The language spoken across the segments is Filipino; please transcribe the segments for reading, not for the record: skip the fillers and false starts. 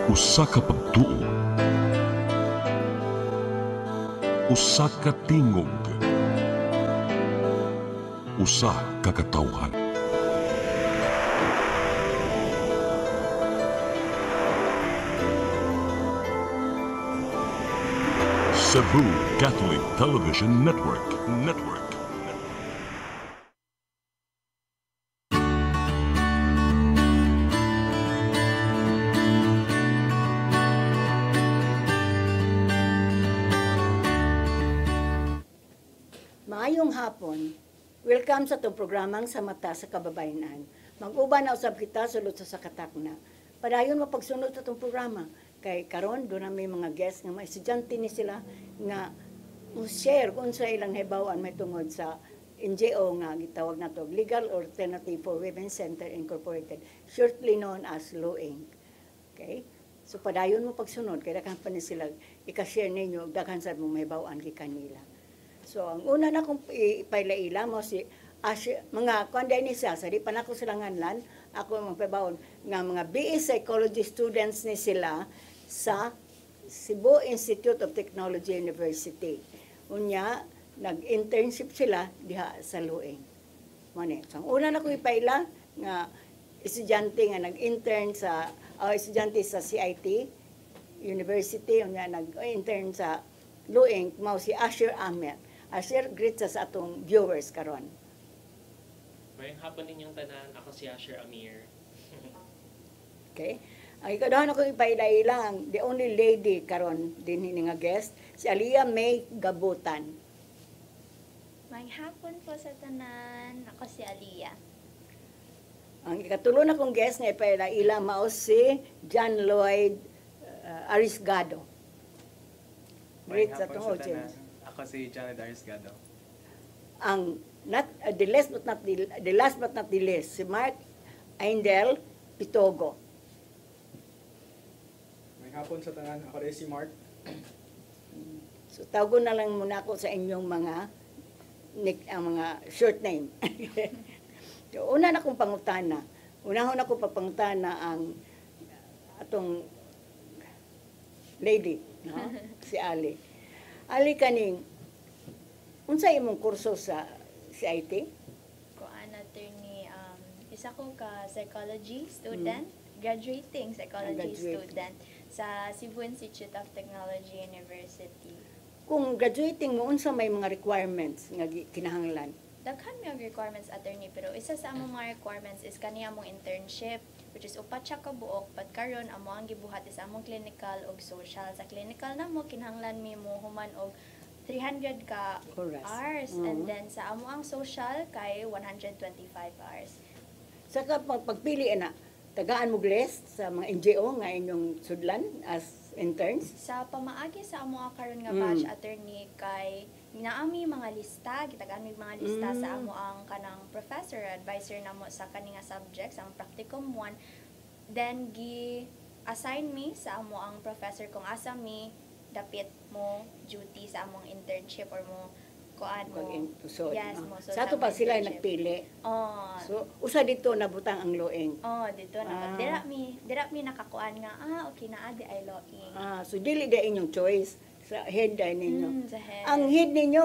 Usa ka pagtuo, usa ka tingog, usa ka katawhan. Cebu Catholic Television Network. Maayong hapon. Welcome sa itong programang Sa Mata sa Kababayanan. Mag-uban na usab kita sulod sa sakatakna. Padayon mapagsunod sa itong programa. Kay karon doon na may mga guests nga mga estudyante ni sila nga share kung sa ilang hibawan may tungod sa NGO nga gitawag nato Legal Alternative for Women Center Incorporated, shortly known as LOINC. Okay? So padayon mo pagsunod kay daghan pa ni sila ika-share ninyo daghan sa mga hibawan gi kanila. So ang una na kong ipailaila mo si mga konday ni siya, sa di pa na ko sila nganlan, ako magpabawon nga mga BE Psychology students ni sila sa Cebu Institute of Technology University. Unya, nag-internship sila diha sa LOINC. Mane, so ang una na ko ipaila nga estudyante nga nag-intern sa estudyante sa CIT University, unya nag-intern sa LOINC, mao si Asher Ahmed. Asher, greet sa atong viewers karon. Mayang hapon ninyong tanan, ako si Asher Amir. Okay? Ang ikadahan ako ipailailang, the only lady karon din nga guest, si Alia May Gabutan. Mayang hapon po sa tanan, ako si Alia. Ang ikatulo na kong guest nga ipailailang mao si John Lloyd Arisgado. Greet sa atong audience. Ako si Janet Arisgado. Ang the last but not the least, si Mark Aindel Pitogo. May hapon sa tanan, ako rin si Mark. So tawagon na lang muna ako sa inyong mga short name. So, una na kong pangutana. Unahon ako papangutana ang atong lady, no? Si Ali. Ali kaning unsa imong kurso sa CIT? Kuan attorney, isa ko ka psychology student, graduating psychology student sa Cebu Institute of Technology University. Kung graduating mo, unsa may mga requirements nga kinahanglan? Daghan may requirements attorney, pero isa sa among mga requirements is kaniya among internship, which is upat siya ka buok, pad karon amo ang gibuhat is among clinical ug social. Sa clinical namo kinahanglan mi mo human og 300 ka hours, and then sa amo ang social kay 125 hours. Saka pagpili na, tagaan mo list sa mga NGO nga inyong sudlan as interns? Sa pamaagi sa amo karon nga batch attorney kay naami mga lista, gitagaan mi mga lista sa amo ang kanang professor advisor namo sa kaninga subjects ang practicum 1, then gi-assign mi sa amo ang professor kung asa mi dapit mo duty sa among internship or mo kuan mo. Yes, mo. So, sa ato pa sila nagpili. Oh. So, usa dito nabutang ang LOINC. Oh, dito na. Dira mi nakakuan nga, okay na adi ay LOINC. So dili da inyong choice sa head day ninyo. Sa head. Ang head ninyo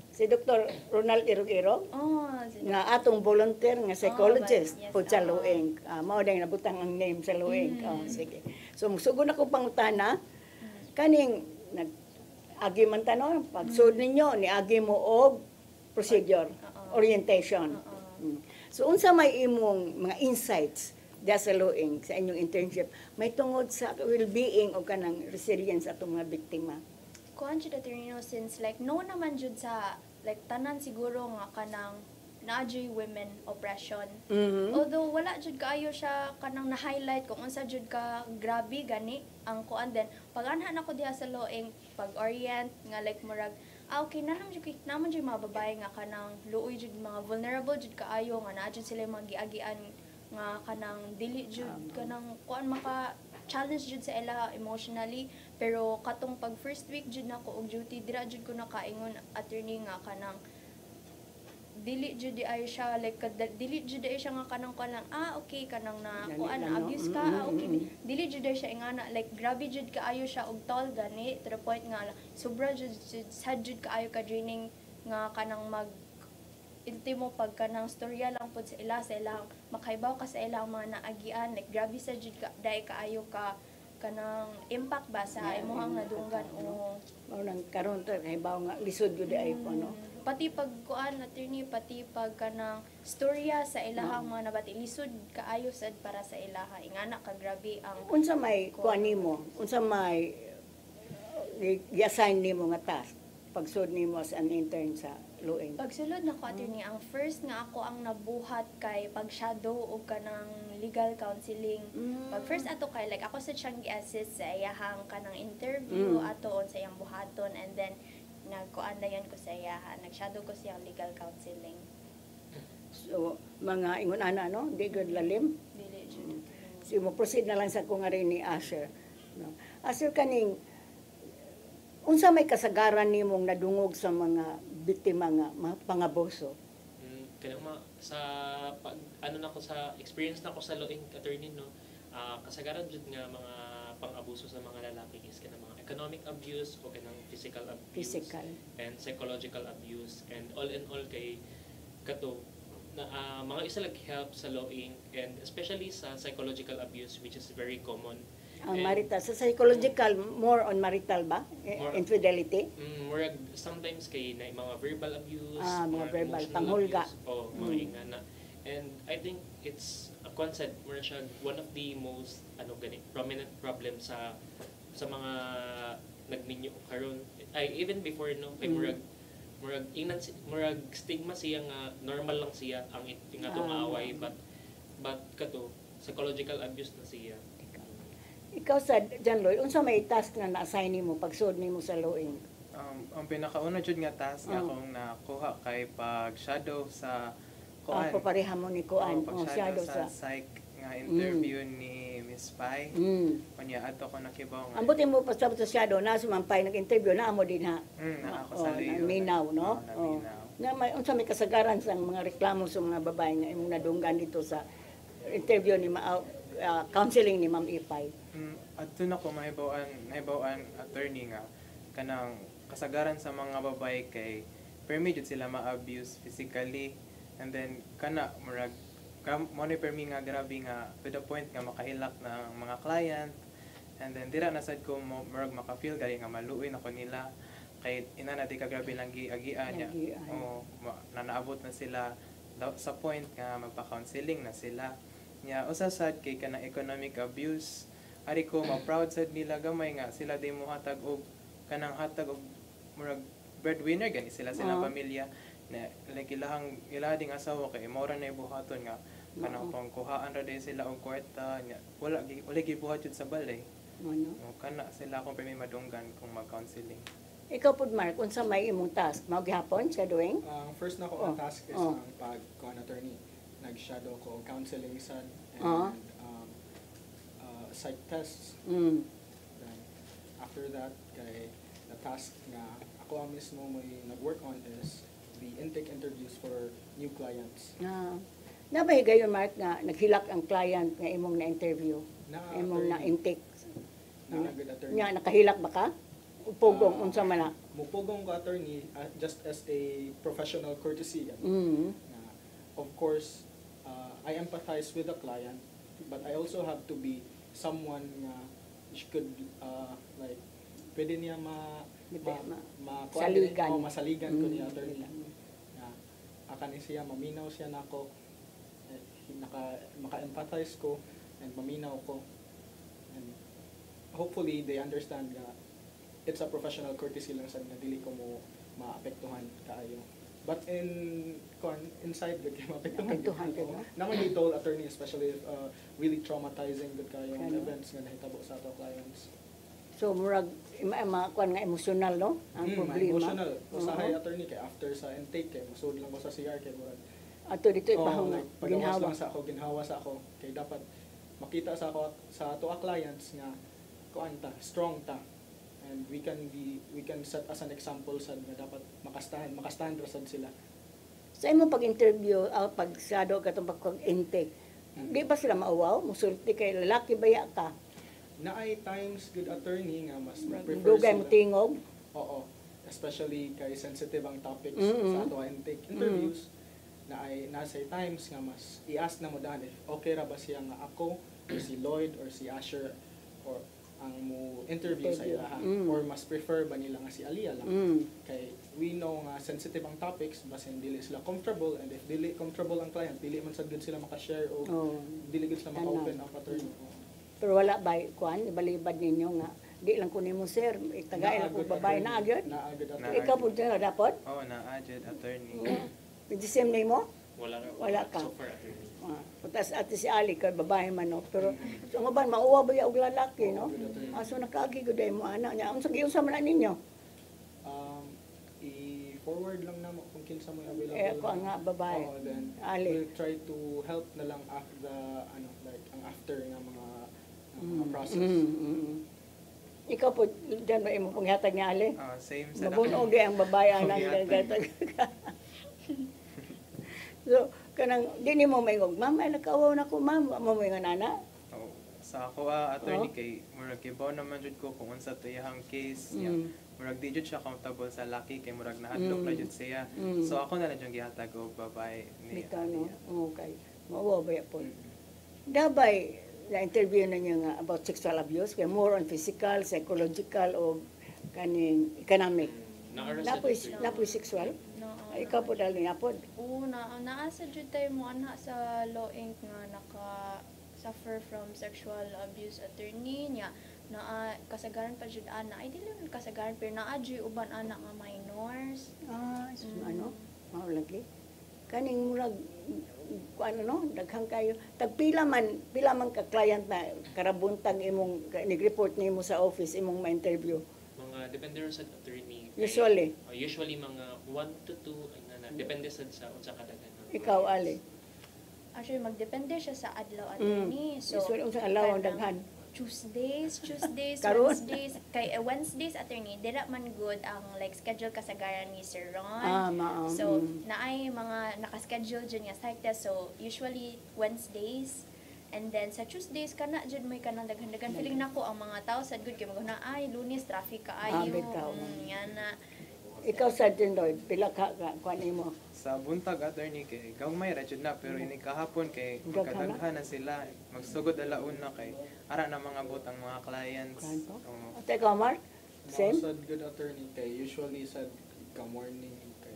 si Dr. Ronald Irog-Irog. Nga atong volunteer nga psychologist po sa LOINC. Mao day nabutang ang name sa LOINC. Sige. So musugon ako pangutana. Kaning agi man tanon pagsud ninyo ni agi mo og procedure, orientation. So unsa may imong mga insights sa LOINC sa inyong internship may tungod sa well-being o kanang resilience atong mga biktima? Kuan jud attorney, since like no naman jud sa like tanan siguro nga kanang naadyoy women oppression. Although wala jud kaayo siya kanang na-highlight kung unsa jud ka grabe gani ang kuan, then pag-anhan ako diha sa LOINC pag-orient nga like murag okay na naman jud mga babae nga kanang luoy jud mga vulnerable jud kaayo nga naa jud sila mga giagian nga kanang dili jud kanang kuan maka challenge jud sa ila emotionally, pero katong pag first week jud nako og duty dira jud ko nakaingon attorney nga kanang dili jud di ay siya like dili jud ay siya nga kanang kanang okay kanang na Dali kuan lang, na no? abuse ka okay dili jud ay siya ingana like grabe jud kaayo siya og tall gani to the point nga sobra jud sad jud kaayo ka draining nga kanang mag intimo pag kanang storya lang pud sa ilang makahibaw ka sa ilang mga naagian like grabe sa jud ka dai kaayo ka kanang impact ba sa imong nadunggan o Mao nang karon to kay bawo nga lisod gyud ay po no. pati pagkuan attorney pati pag kanang storya sa ilahang mga nabati lisod kaayo sad para sa ilaha ingana ka grabe ang Unsa may kuan nimo? Unsa may i-assign nimo nga task pagsud nimo as an intern sa Luing? pagsulod na ko attorney ang first nga ako ang nabuhat kay pag shadow og kanang legal counseling pag first ato kay like ako sa siyang gi-assist sa iyahang kanang interview ato sa iyang buhaton and then nagkuan dayon ko sa iya nag-shadow ko siyang legal counseling So mga ingon ana no, di gud lalim. dili jud So mo proceed na lang sa kung rin ni Asher. No. Asher kaning unsa may kasagaran nimong nadungog sa mga biktima nga mga pangabuso? Kaya sa pag ano na ko sa experience na ko sa Luing attorney no, kasagaran jud nga mga pang-abuso sa mga lalaki is kanang mga economic abuse o kanang physical abuse Physical. and psychological abuse and all in all kay kato na mga isa help sa Luing and especially sa psychological abuse which is very common. Ang And, marital sa psychological more on marital ba? More- Infidelity. murag sometimes kay na mga verbal abuse, Mga verbal, emotional panghulga. abuse, o mga ingana. And I think it's a concept mura siya one of the most prominent problem sa mga nagninyo karon. Ay even before no kay murag stigma siya nga normal lang siya ang ingatong away but kato psychological abuse na siya. Ikaw sa John Lloyd, unsa may task na na-assign nimo pagsud nimo sa Luing? Ang pinakauna jud nga task nga akong nakuha kay pag shadow sa kuan. Papareha mo ni kuan pag shadow shadow sa sa. psych nga interview ni Miss Pai. Kanya ato ko nakibaw nga. Ambutin mo pa sa shadow na sumampay nag-interview na amo din ha. Na ako sa Leo. Minaw, no? Naminaw. Na may unsa may kasagaran sa mga reklamo sa mga babae nga imong nadunggan dito sa interview ni counseling ni Ma'am Ipay. Adto na ko nahibawan attorney nga kanang kasagaran sa mga babae kay permi jud sila ma-abuse physically and then kana murag mo ni permi nga grabe nga to the point nga makahilak ng mga client and then dira na sad ko murag maka-feel gali nga maluoy na ko nila kay ina na di ka grabe lang giagian niya o naabot na sila sa point nga magpa-counseling na sila nya usa sad kay kanang economic abuse ari ko ma-proud sad nila gamay nga sila di mo hatag og kanang hatag og murag breadwinner gani sila pamilya na like ilaha ding asawa kay mora na ibuhaton nga kanang pangkuhaan ra day sila og kwarta nya wala gibuhat jud sa balay o kana sila akong permi madunggan kung mag-counseling. Ikaw pud Mark, unsa may imong task? Mao gihapon sa doing? First na ko ang task is ang pag-kuan attorney. Nag-shadow ko counseling sad and psych tests. Then after that, kay the task nga ako ang mismo may nag-work on is the intake interviews for new clients. Nabay gayon Mark nga naghilak ang client nga imong na-interview, imong na-intake. Good attorney. Nya nakahilak ba ka? Upugong unsa man na? Mupugong ko attorney just as a professional courtesy. Of course, I empathize with the client, but I also have to be someone nga could like pwede niya masaligan ko niya attorney. Akan siya maminaw siya nako maka-empathize ko and maminaw ko and hopefully they understand nga it's a professional courtesy lang sad nga dili ko mo maapektuhan kaayo. But inside good kay maapektuhan ko. Naman ni told attorney especially if really traumatizing good kayo events nga nahitabo sa ato clients. So murag kuan nga emotional no ang problema. Emotional. Usahay attorney kay after sa intake kay musud lang ko sa CR kay murag ato dito ipahong ginhawa sa ako kay dapat makita sa ako sa ato clients nga kuan ta strong ta and we can set as an example sad nga dapat makastahan ra sad sila. Sa imong pag-interview, pagsado ka itong pag-intake, di ba sila mauwaw? Musulti kay lalaki baya ka? Naay times good attorney nga mas prefer Dugay mo sila. tingog? Oo. Especially kay sensitive ang topics Mm-mm. sa ato intake interviews. Nasay times nga mas i-ask na mo daan if okay ra ba siya nga ako or si Lloyd or si Asher or ang mo interview sa ilaha or mas prefer ba nila nga si Aliyah lang. Kay we know nga sensitive ang topics basin dili sila comfortable, and if dili comfortable ang client dili man sad gud sila maka-share o Oh. dili gud sila Tanaw. maka-open up attorney. Pero wala ba, kuan, ibalibad ninyo nga, di lang kunin mo sir, itagay lang kung babae na agad. Naagad Na- attorney. Ikaw po dyan, dapat? Oo, na-adjud attorney. With the same name mo? Wala ka. So far, attorney. Tapos ate si Ali, kay babae man, no? Pero, so nga ba, mauwa ba yung lalaki, no? So nakaagi ko dahil mo, anak niya. Ang sagiyon sa man ninyo? I-forward lang na mo kung kinsa mo available. Ako ang nga babae. Oo, then Ali. we'll try to help na lang after the like ang after nga mga process. Ikaw po, dyan ba yung panghatag niya, Ali? Same sa Mabunog di ang babae, anak niya. Panghatag. So, kanang, di ni mo maingog, ma'am, ay nakawaw na ko, ma'am. Mo nga nana? Oh, sa ako attorney kay murag kibaw naman jud ko kung unsa to iyang case niya. Murag di jud siya comfortable sa laki kay murag nahadlok na jud siya. So ako na lang jud gihatag og babae ni Bitaw, no? Aliyah. Okay. Mauwa ba po? Dabay, na-interview na niya nga about sexual abuse, kaya more on physical, psychological, o kaning economic. Napoy sexual? Ay, ikaw po dahil niya po. Oo, naasa jud tayo mo ana sa Law Inc. nga naka-suffer from sexual abuse attorney niya. Kasagaran pa jud ana. Ay, dili man kasagaran, pero naa jud uban ana nga minors. Ano? Maulagi. Kaning murag, ano no, daghang kayo. Pila man ka client na karabuntag imong, nag-report nimo sa office, imong ma-interview. Mga depende rin sa attorney. Usually? Usually mga 1 to 2, depende sa unsa kadagan. Ikaw, Ali? Actually, magdepende siya sa adlaw attorney. So, Usually, unsa alaw ang kanang daghan? Tuesdays, Karon? Wednesdays. Kay Wednesdays attorney, dira man good ang like schedule kasagaran ni Sir Ron. So, naay mga naka-schedule dyan nga psych test. So, usually Wednesdays. And then sa Tuesdays kana jud may kanang daghan-daghan feeling nako ang mga tao sad good kay maguna ay Lunes traffic kaayo. bitaw. Yan na. Ikaw sa Lloyd, pila ka kuan nimo? Sa buntag attorney kay gawmay ra jud na pero ini kahapon kay Daghan na? magkadaghan na sila. Magsugod alauna na kay ara na mga butang mga clients. Kanto? Oo. At ikaw, Mark? Same? Sad good attorney kay usually sad ka morning kay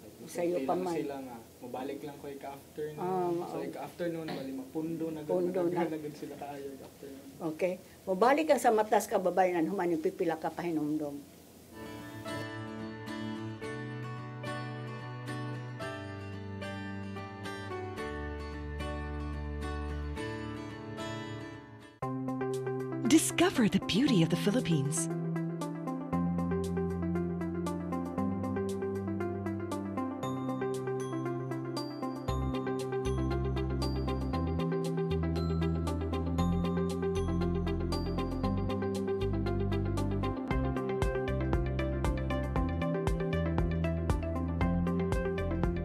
like, Sa'yo okay pa lang man. sila nga mabalik lang ko afternoon. Ah, So like afternoon bali mapundo na Pundo na. gud sila kaayo afternoon. Okay. Mabalik ka sa matas ka babayan, human yung pipila ka pahinumdom. Discover the beauty of the Philippines.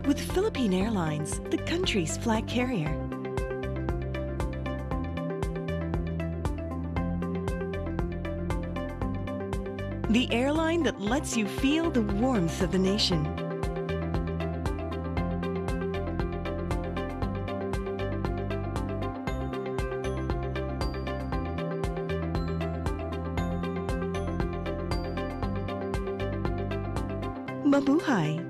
With Philippine Airlines, the country's flag carrier. The airline that lets you feel the warmth of the nation. Mabuhay!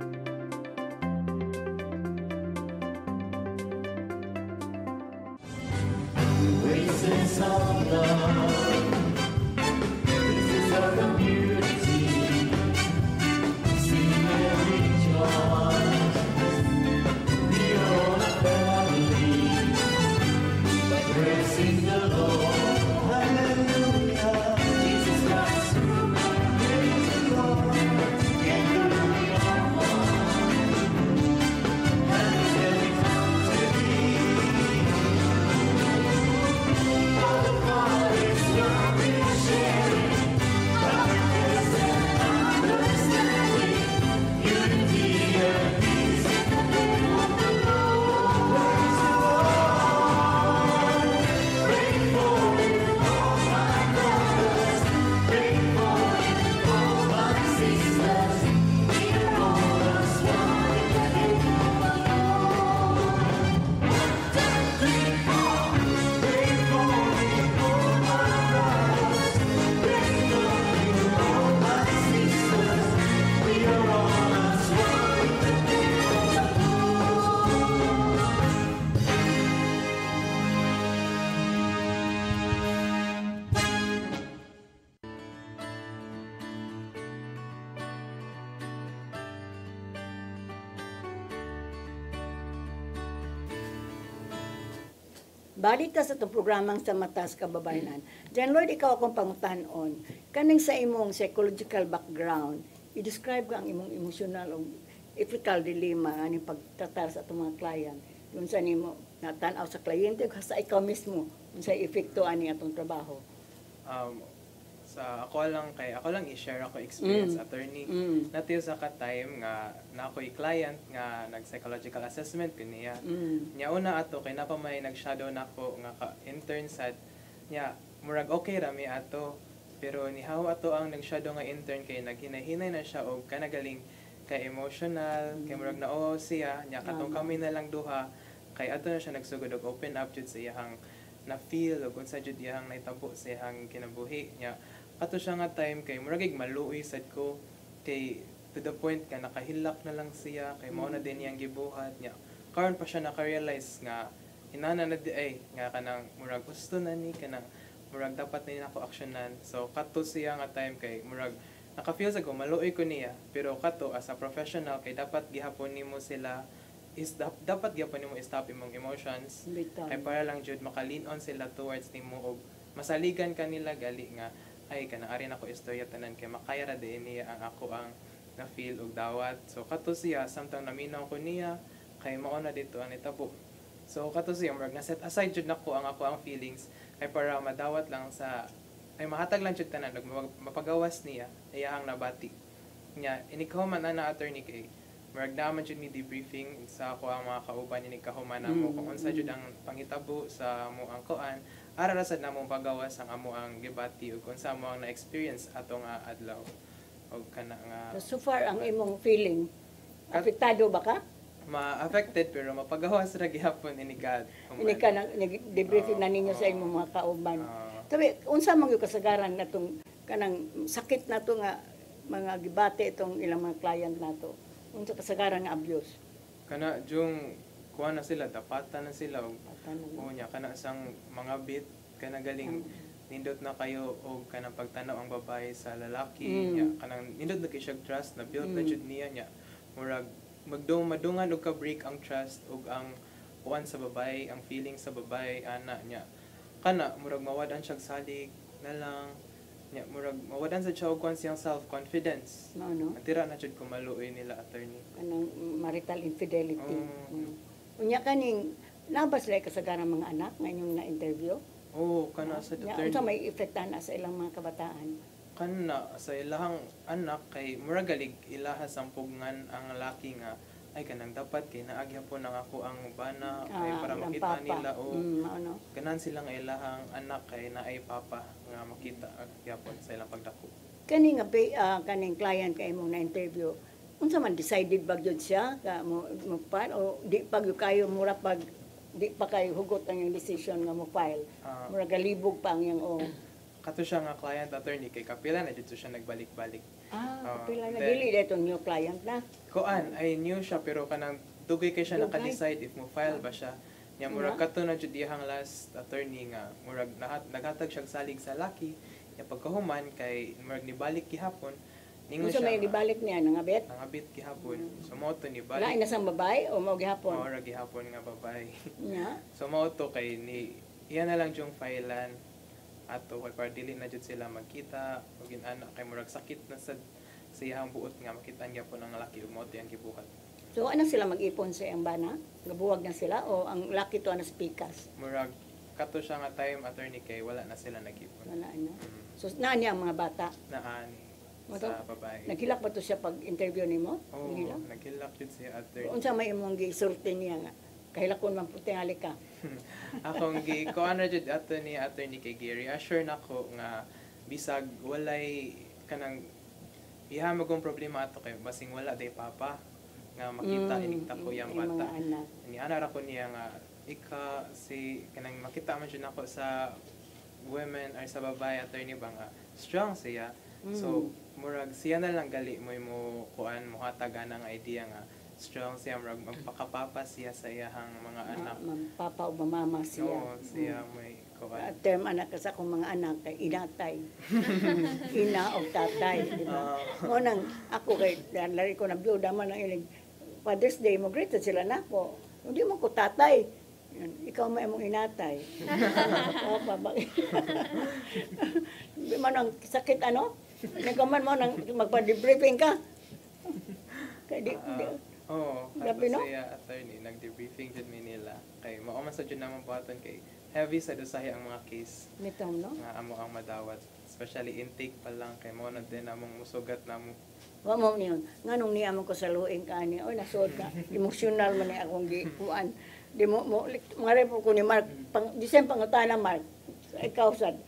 balik ta sa itong programang sa Matas Kababayanan. Jan Lloyd, ikaw akong pangutanon. Kaning sa imong psychological background, i-describe ka ang imong emotional o ethical dilemma aning pagtratar sa itong mga client. Yung sa nimo natanaw sa kliyente sa ikaw mismo, yung sa epekto ani atong trabaho. Sa ako lang i-share ako experience attorney. Natiyo sa ka-time nga na ako'y client nga nag-psychological assessment kaniya. Nya una ato kay napamay nag-shadow nako nga ka-intern sad nya murag okay ra mi ato pero ni how ato ang nag-shadow nga intern kay naghinay-hinay na siya og kanagaling kay emotional kay murag na siya nya katong kami na lang duha kay ato na siya nagsugod og open up jud sa iyang na feel og unsa jud iyang naitabo sa iyang kinabuhi nya ato siya nga time kay murag maluoy sad ko kay to the point nga nakahilak na lang siya kay mao na din iyang gibuhat nya karon pa siya naka-realize nga inana na di ay nga kanang murag gusto na ni kanang murag dapat na nako aksyonan so kato siya nga time kay murag naka-feel sa ko maluoy ko niya pero kato as a professional kay dapat gihapon nimo sila dapat gyapon nimo stop imong emotions kay para lang jud maka-lean on sila towards nimo og masaligan kanila gali nga ay kanang ari nako istorya tanan kay makaya ra din niya ang ako ang na feel og dawat so kato siya samtang naminaw ko niya kay mao na dito ang itabo so kato siya murag na set aside jud nako ang feelings kay para madawat lang sa ay mahatag lang jud tanan mapagawas niya iyahang nabati nya inikahuman na attorney kay murag naman jud ni debriefing sa ako ang mga kauban ni kahuman namo kung unsa jud ang pangitabo sa mo ang koan ara ra sad namong pagawas ang amo ang gibati ug unsa mo ang na-experience ato nga adlaw og kana nga So far ang imong feeling apektado ba ka? ma-affected pero mapagawas ra gihapon ini God. Ini ka nag-debriefing na ninyo sa imong mga kauban. Tabi unsa man gyud kasagaran natong kanang sakit nato nga mga gibate itong ilang mga client nato. Unsa kasagaran nga abuse? Kana jung kuha na sila dapatan na sila og Tanong. nya kana sang mga bit kana galing nindot na kayo og kanang pagtanaw ang babae sa lalaki nya kanang nindot na kay siya trust na build na jud niya nya murag madungan og ka-break ang trust og ang kuan sa babae ang feeling sa babae ana nya kana murag mawadan siya salig na lang nya murag mawadan sa siya og kuan siyang self confidence No. natira na jud ko maluoy nila attorney Kanang marital infidelity. Unya kaning labas lay kasagaran mga anak nga inyong na-interview. kana sa Nya attorney unsa may epekta na sa ilang mga kabataan? kana sa ilahang anak kay murag galig ilaha sampugngan ang lalaki nga ay kanang dapat kay naagya po nang ako ang bana kay para ang makita papa. nila Ano? ganan sila nga ilahang anak kay naay papa nga makita gyapon sa ilang pagdako Kani nga kaning client kay imong na-interview. Unsa man decided ba gyud siya ka mo file o di pag kayo mura pag di pa kayo hugot ang yung decision nga mo file. Mura galibog pa ang yang kato siya nga client attorney kay kapila na dito siya nagbalik-balik pila na then- dili detong new client na. kuan ay new siya pero kanang dugay kay siya Dugay? naka-decide if mo file ba siya nya murag kato na jud diyang last attorney nga murag naghatag siya salig sa laki nya pagkahuman kay murag nibalik gihapon ningon Unsa siya may ibalik niya nangabet? nangabit gihapon so mao to Lain nibalik na sang babae o mao mao gihapon? ra gihapon nga babae Nya. so mao to kay ni iyan na lang yung filean ato kay para dili na jud sila magkita ug inana kay murag sakit na sa iyang buot nga makita niya po ng lalaki ug mao to yang gibuhat So ano sila mag-ipon sa iyang bana? Gabuwag na sila o ang laki to anas pikas? murag kato siya nga time attorney kay wala na sila nag-ipon Wala na. So naa niya ang mga bata. naan Mo sa babae Naghilak ba to siya pag interview nimo? oh Naghilak? naghilak jud siya attorney Unsa may imong gisulti niya nga? Kahilakon man puti ka. akong gi ko ano jud attorney kay Gary assure nako nga bisag walay kanang ihamagong problema ato kay basing wala day papa nga makita inig tako yang yung bata mga anak. ni ana ra ko niya nga kanang makita man jud nako sa women or sa babae attorney ba nga strong siya so murag siya na lang gali mo kuan mo hatagan ang idea nga strong siya murag magpakapapa siya sa iyahang mga anak Papa o mamama siya. no siya may kuan Term anak sa akong mga anak kay inatay. Ina o tatay, di ba? O nang ako kay lari ko na byuda man ang ilig Father's Day mo greeted sila nako. Hindi mo ko tatay. Yan. Ikaw may mong inatay. Papa, bakit? Di man ang sakit ano? Nagkaman mo nang magpa-debriefing ka. Kaya Oo, Grabe, no? saya attorney, nag-debriefing dyan mi nila. Kay mauman sa dyan naman buhaton kay heavy sa dosahe ang mga case mitong, no? nga amo ang madawat. Especially intake pa lang kay mo na din among musugat na mo. Wa mo niyon. Nganong ni amon ko sa luing ka ni, oy nasod ka. Emotional man ni akong gikuan. Di mo mare po ko ni Mark, di sem pangutana Mark. Ikaw sad.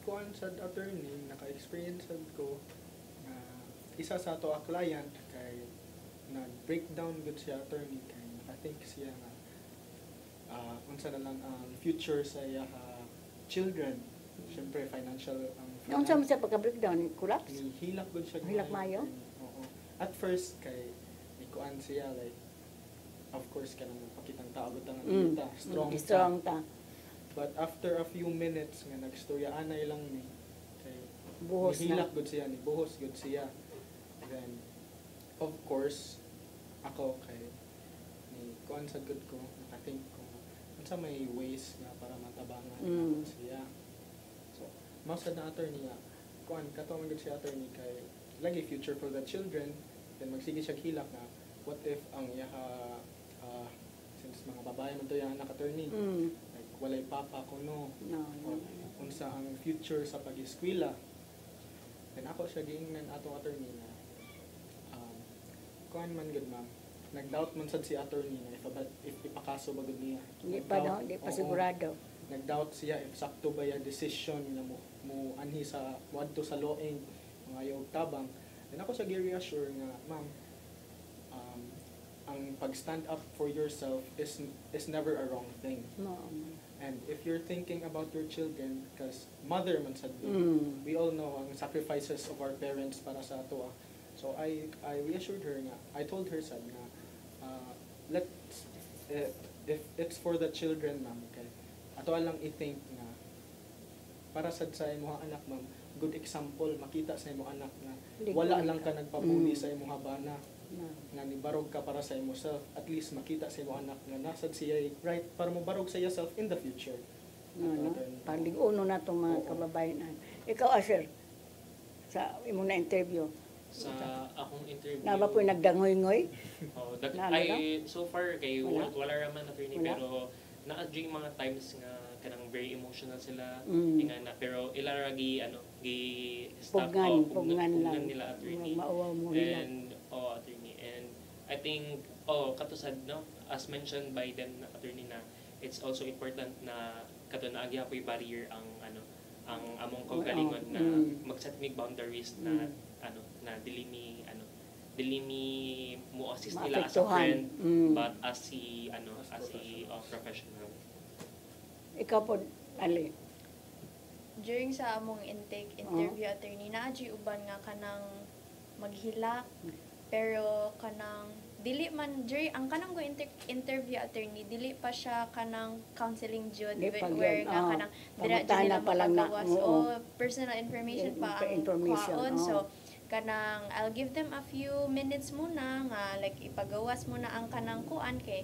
Kuan sa attorney, naka-experience sad ko na isa sa ato a client kay nag-breakdown good siya attorney kay I think siya nga unsa na lang ang future sa iya children. Siyempre financial ang Naunsa mo sa pagka-breakdown, collapse? hilak good siya. Hilak mayo? Oo. At first kay ikuan siya like of course kanang pakitang tao gud ang kita, Strong ta. But after a few minutes nga nagstorya anay lang ni kay Buhos na. hilak gud siya ni buhos gud siya. Then of course ako kay ni kuan sa good ko nakathink ko unsa may ways nga para matabangan siya. So mao sad na attorney nga kuan kato man gud siya attorney kay lagi future for the children then magsige siya hilak nga what if ang yaha since mga babae man to yung anak attorney like walay papa kuno No. unsa ang future sa pag-eskwela. Then ako siya giingnan atong attorney na kuan man gud ma'am. Nag-doubt man sad si attorney na if ipakaso ba gud niya. Di pa no, di pa Oo. sigurado. Nag-doubt siya if sakto ba yung decision na mo anhi sa muadto sa law-ing mga yung tabang. Then ako siya gi-reassure nga ma'am ang pag-stand up for yourself is never a wrong thing. No. And if you're thinking about your children, because mother man sad we all know ang sacrifices of our parents para sa ato. So I reassured her nga, I told her sad nga, let's if it's for the children ma'am, okay, ato lang i-think nga para sad sa imong anak ma'am, good example makita sa imong anak nga wala lang ka nagpabuli sa imong bana No. nga nibarog ka para sa imo self, at least makita sa imong anak nga nasad siya right para mo barog sa yourself in the future. No. Palig-uno na itong mga kababayan. Ikaw, Asher, sa imo na interview, Sa akong interview. na ba po nagdangoy-ngoy? Oh, Naano lang? so far kay Wala? wala raman attorney Wala? pero naa-adjing mga times nga kanang very emotional sila nga na pero ilaragi gi stop Pugnan lang. nila attorney. Mauwaw mo nila. And attorney, and I think katusad no, as mentioned by them na attorney na it's also important na kato na agya po'y barrier ang among kaugalingon na mag-set mig boundaries na na dili mi mo assist nila as a Maapektuhan. friend but as si professional. Ikaw po, Ali. During sa among intake interview attorney naadji uban nga kanang maghilak pero kanang dili man during ang kanang go interview attorney dili pa siya kanang counseling jud Di pa where yun, nga kanang dira pangutana nila pa lang na, makagawas oo. o personal information pa ang Information, kwaon. oo. So kanang I'll give them a few minutes muna nga like ipagawas muna ang kanang kuan kay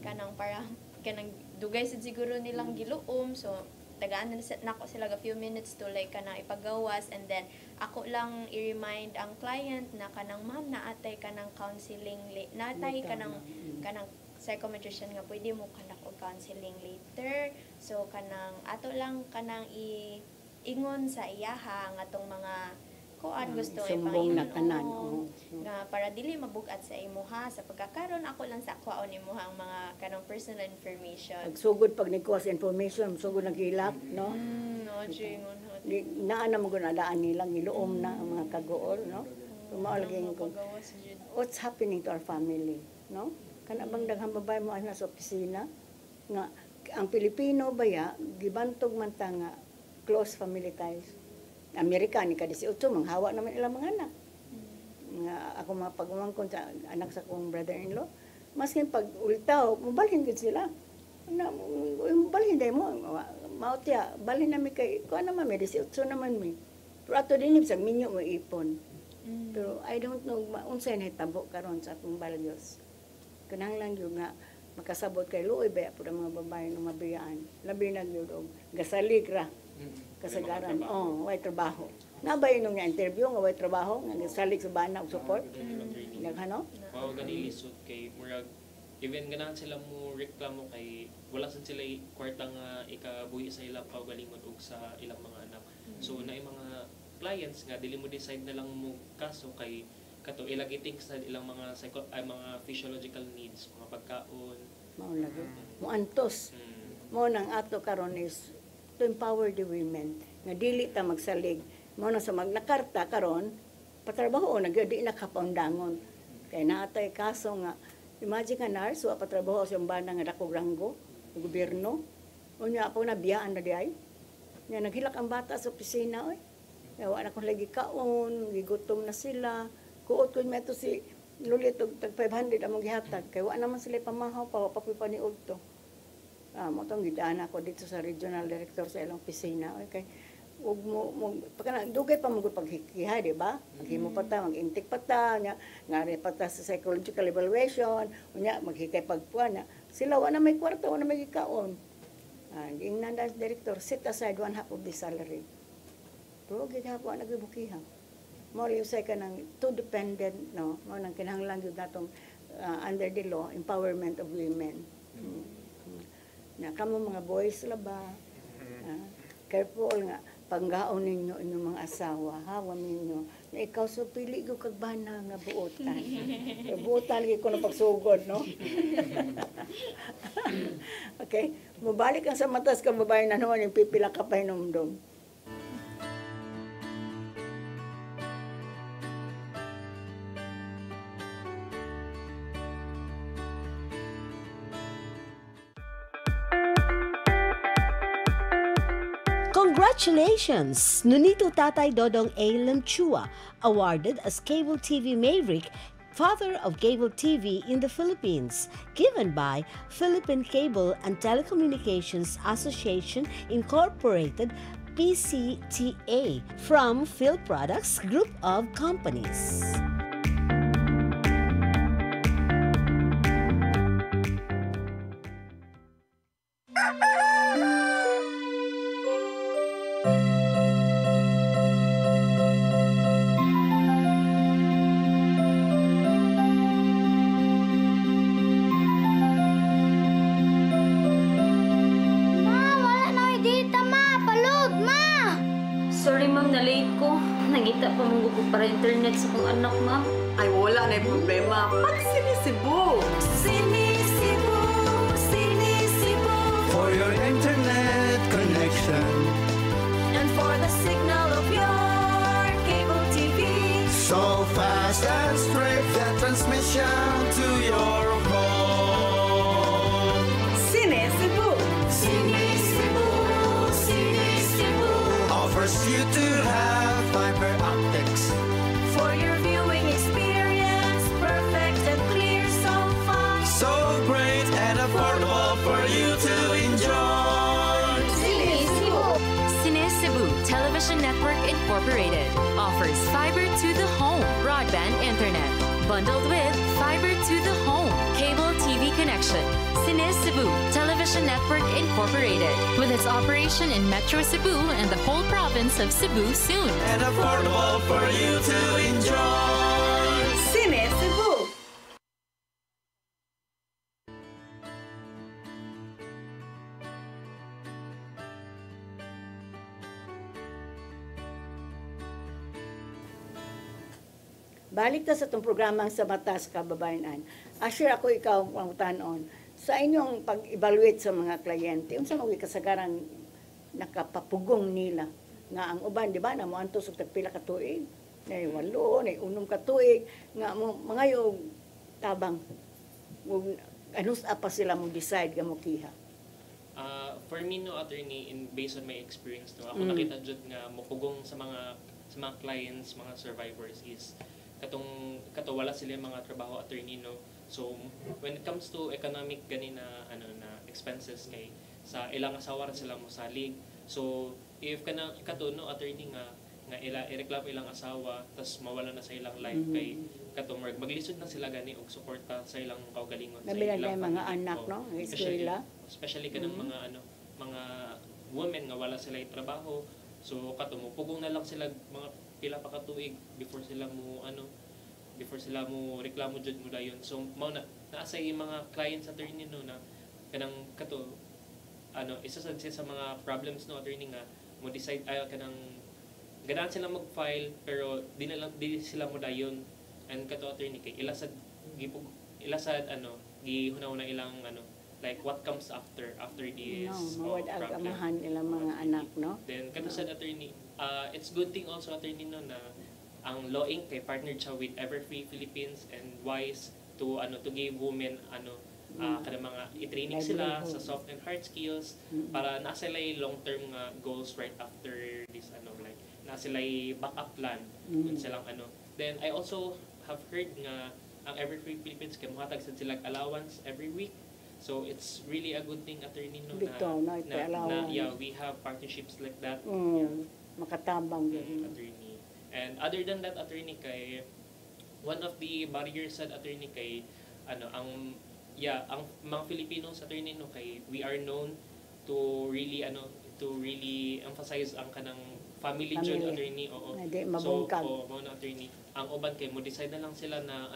kanang para kanang dugay sad siguro nilang giluom so tagaan na nako sila a few minutes to like kanang ipagawas and then ako lang i-remind ang client na kanang ma'am naatay kanang counseling naatay kanang psychometrician nga pwede mo kanak og counseling later so kanang ato lang kanang ingon sa iyaha nga tong mga kuan gusto sumbong na tanan. nga para dili mabugat sa imuha sa pagkakaron ako lang sa kwaon imuha ang mga kanang personal information. Pagsugod pag nikuha sa information, sugod naghilak, no? No, jingon ho. Naana mo gunadaan nilang iluom na ang mga kagool, no? Tumaulagin ko. Pagawas jud. What's happening to our family, no? Kanabang daghang babae mo ana sa opisina nga ang Pilipino baya gibantog man ta nga close family ties. Amerikani ka 18 manghawa naman ilang mga anak. Nga ako mga pag-umangkon sa anak sa kong brother-in-law, maskin pag ultaw, mubalhin gid sila. Na mubalhin day mo, mautya, balhin nami kay ko naman may 18 naman mi. Pero ato din sa minyo mo ipon. Pero I don't know unsay nahitabo karon sa atong balyos. Kanang lang yung nga makasabot kay luoy ba pud ang mga babae nga mabiyaan. Labi na gyud og gasalig ra kasagaran. Way trabaho. Nabay nung nga interview nga way trabaho nga gasalig sa bana og support. Naghano? Mao gani lisod kay murag even ganahan sila mo reklamo kay wala sad sila kwarta nga ikabuhi sa ilang kaugalingon ug sa ilang mga anak. So naay mga clients nga dili mo decide na lang mo kaso kay kato ilang iting sa ilang mga mga physiological needs, mga pagkaon. Mao lagi. Mo antos. Mo nang ato karon is to empower the women nga dili ta magsalig. Mo na sa magnakarta karon patrabaho na gyud di na kapaundangon. Kay naatay kaso nga imagine nga nurse wa patrabaho sa banda nga dakog ranggo ng gobyerno. Unya po na biyaan na di ay. Nya naghilak ang bata sa opisina oy. Wa na ko lagi kaon, gigutom na sila. Kuot ko meto si lulit og tag 500 among gihatag kay wa naman sila pamahaw pa papipaniog to. Mo tong gidaan ako dito sa regional director sa ilang opisina okay. Ug mo pagka dugay pa mo paghikiha di ba? Maghimo pa ta, mag-intake pa ta nya ngari pa ta sa psychological evaluation, unya maghikay pagpuan na. Sila wa na may kwarta, wa na may gikaon. Ingnan as director set aside one half of the salary. Pero gihapon nagbukihan. Mo say ka ng too dependent no mo nang kinahanglan gyud natong under the law empowerment of women na kamo mga boys laba careful nga panggaon ninyo inyong mga asawa hawa ninyo na ikaw so pili gyud kag bana nga buotan buotan gyud ko na pagsugod no. Okay mobalik ang sa matas ka babae na naman yung pipila ka pa hinumdum. Congratulations! Nunito Tatay Dodong A. Lemchua, awarded as Cable TV Maverick, Father of Cable TV in the Philippines, given by Philippine Cable and Telecommunications Association Incorporated, PCTA, from Phil Products Group of Companies. Nangita pa mong gugod para internet sa kong anak, ma. Ay, wala na yung problema. Pag Sinisibu! Sinisibu, Sinisibu. For your internet connection. And for the signal of your cable TV. So fast and straight, the transmission to your home. Sinisibu! Sinisibu, Sinisibu. Offers you to have fiber optics. For your viewing experience, perfect and clear so far. So great and affordable for you to enjoy. Sinisibu. Sinisibu Television Network Incorporated offers fiber to the home broadband internet bundled with fiber to the home cable TV connection. Sinisibu Television Network Incorporated, with its operation in Metro Cebu and the whole province of Cebu soon. And affordable for you to enjoy. Sinisibu! Balik ta sa itong programang sa Mata sa Kababayan. Assure ako ikaw ang tanon. Sa inyong pag-evaluate sa mga kliyente, unsa mo kasagaran nakapapugong nila nga ang uban di ba na mo antos og tagpila ka tuig, nay 8, nay 6 ka tuig nga mo mangayo tabang ug anus apa sila mo decide nga mo kiha. For me no attorney in based on my experience no ako nakita jud nga mopugong sa mga clients, mga survivors is kato wala sila mga trabaho attorney no. So when it comes to economic gani na na expenses kay sa ilang asawa ra sila mo salig. So if kato no attorney nga nga ireklamo ilang asawa tas mawala na sa ilang life kay katumurag maglisod na sila gani og suporta sa ilang kaugalingon sa Labi na ilang mga family. anak, no? Nga eskwela. Especially kanang mga women nga wala sila trabaho, so pugong na lang sila mga pila pa ka tuig before sila mo reklamo jud mo dayon. So mao na naasa yung mga clients attorney no na kanang isa sa mga problems no attorney nga mo decide kanang ganahan sila mag-file pero di sila mo dayon, and kato attorney kay ilasad gihunaw na ilang like what comes after this mawad ag problem. amahan ilang mga anak, no? Then kato sad attorney, it's good thing also attorney no na ang Law Inc. kay partnered siya with Everfree Philippines and WISE to give women kada mga i-training sila sa soft and hard skills para na sila long term nga goals right after this like na sila backup plan kung silang Then I also have heard nga ang Everfree Philippines kay muhatag sad sila allowance every week. So it's really a good thing attorney no na we have partnerships like that. Makatabang attorney. And other than that attorney kay one of the barriers sa attorney kay ang mga Filipinos attorney no kay we are known to really emphasize ang kanang family jud attorney. So mao na attorney ang uban kay mo decide na lang sila na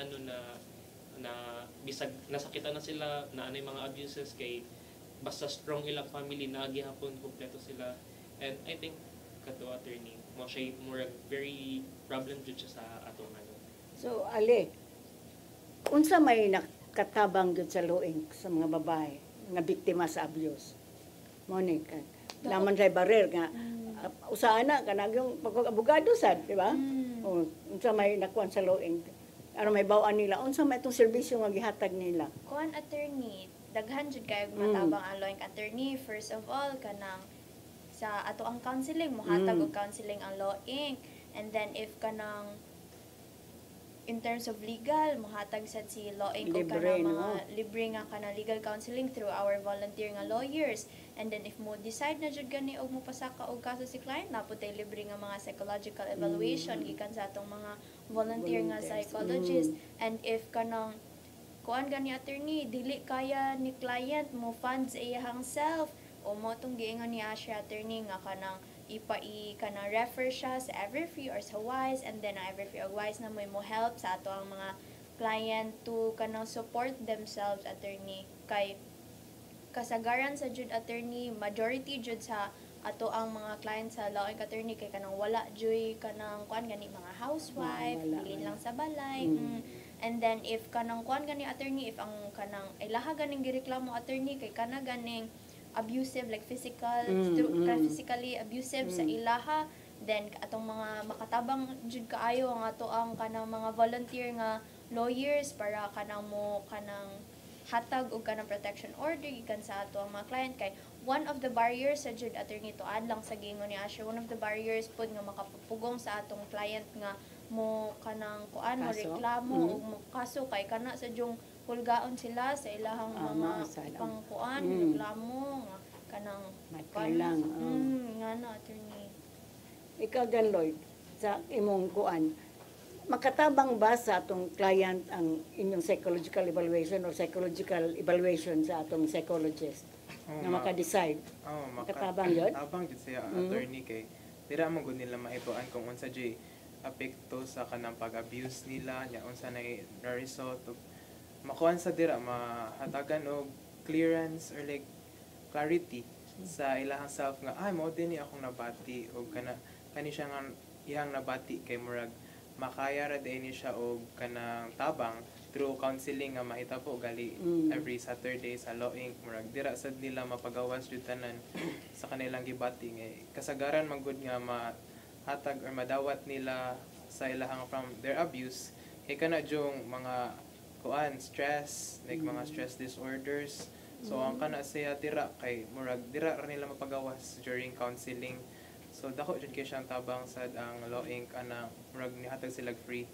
na bisag nasakitan na sila na anay mga abuses kay basta strong ilang family na gihapon kompleto sila. And I think kato attorney mo siya more very problem jud siya sa atong So ali unsa may nakatabang jud sa Law Inc. sa mga babae nga biktima sa abuse? Monica, laman sa barer nga usaha na kanang yung pag-abogado sad, di ba? O unsa may nakuan sa Law Inc. Aron may bawaan nila unsa may itong serbisyo nga gihatag nila? Kuan attorney, daghan jud kay matabang ang Law Inc. attorney. First of all kanang sa ato ang counseling mohatag og counseling ang Law Inc. And then if kanang in terms of legal mohatag sad si Law Inc. og kanang mga libre nga kanang legal counseling through our volunteer nga lawyers. And then if mo decide na jud gani og mopasaka og kaso si client napud tay libre nga mga psychological evaluation gikan sa atong mga volunteer nga psychologist. And if kanang kuan gani attorney dili kaya ni client mo funds iyang self o mo tong giingon ni Asha attorney nga kanang kanang refer siya sa Everfree or sa WISE, and then ang Everfree or WISE na mo help sa ato ang mga client to kanang support themselves attorney. Kay kasagaran sa jud attorney majority jud sa ato ang mga client sa Law Inc. attorney kay kanang wala joy kanang kuan gani mga housewife bilin lang sa balay. And then if kanang kuan gani attorney if ang kanang ilaha ganing gireklamo attorney kay kana ganing abusive like physically abusive sa ilaha, then atong mga makatabang jud kaayo ang ato ang kanang mga volunteer nga lawyers para kanang mo kanang hatag og kanang protection order gikan sa ato ang mga client. Kay one of the barriers sa jud attorney to add lang sa gingon ni Asher, one of the barriers pod nga makapupugong sa atong client nga mo kanang kuan mo reklamo o mo kaso kay kana sa jung hulgaon sila sa ilahang mga pangkuan reklamo nga kanang lang nga na attorney. Ikaw dan Lloyd sa imong kuan makatabang ba sa atong client ang inyong psychological evaluation or psychological evaluation sa atong psychologist na maka-decide? Makatabang yun? Makatabang yun siya attorney kay dira mo gud nila maibuan kung unsa jay apekto sa kanang pag-abuse nila nya unsa na result of makuan sa dira mahatagan og clearance or like clarity sa ilahang self nga ay mao dinhi akong nabati og kani siya nga iyang nabati kay murag makaya ra dinhi siya og kanang tabang through counseling nga mahitabo gali every Saturday sa Law Inc. murag dira sad nila mapagawas jud tanan sa kanilang gibati nga kasagaran man gud nga hatag or madawat nila sa ilahang from their abuse kay kana jung mga kuan stress like mga stress disorders. So ang kana siya tira kay murag dira ra nila mapagawas during counseling. So dako jud kay siyang tabang sad ang Law Inc. ana murag nihatag sila free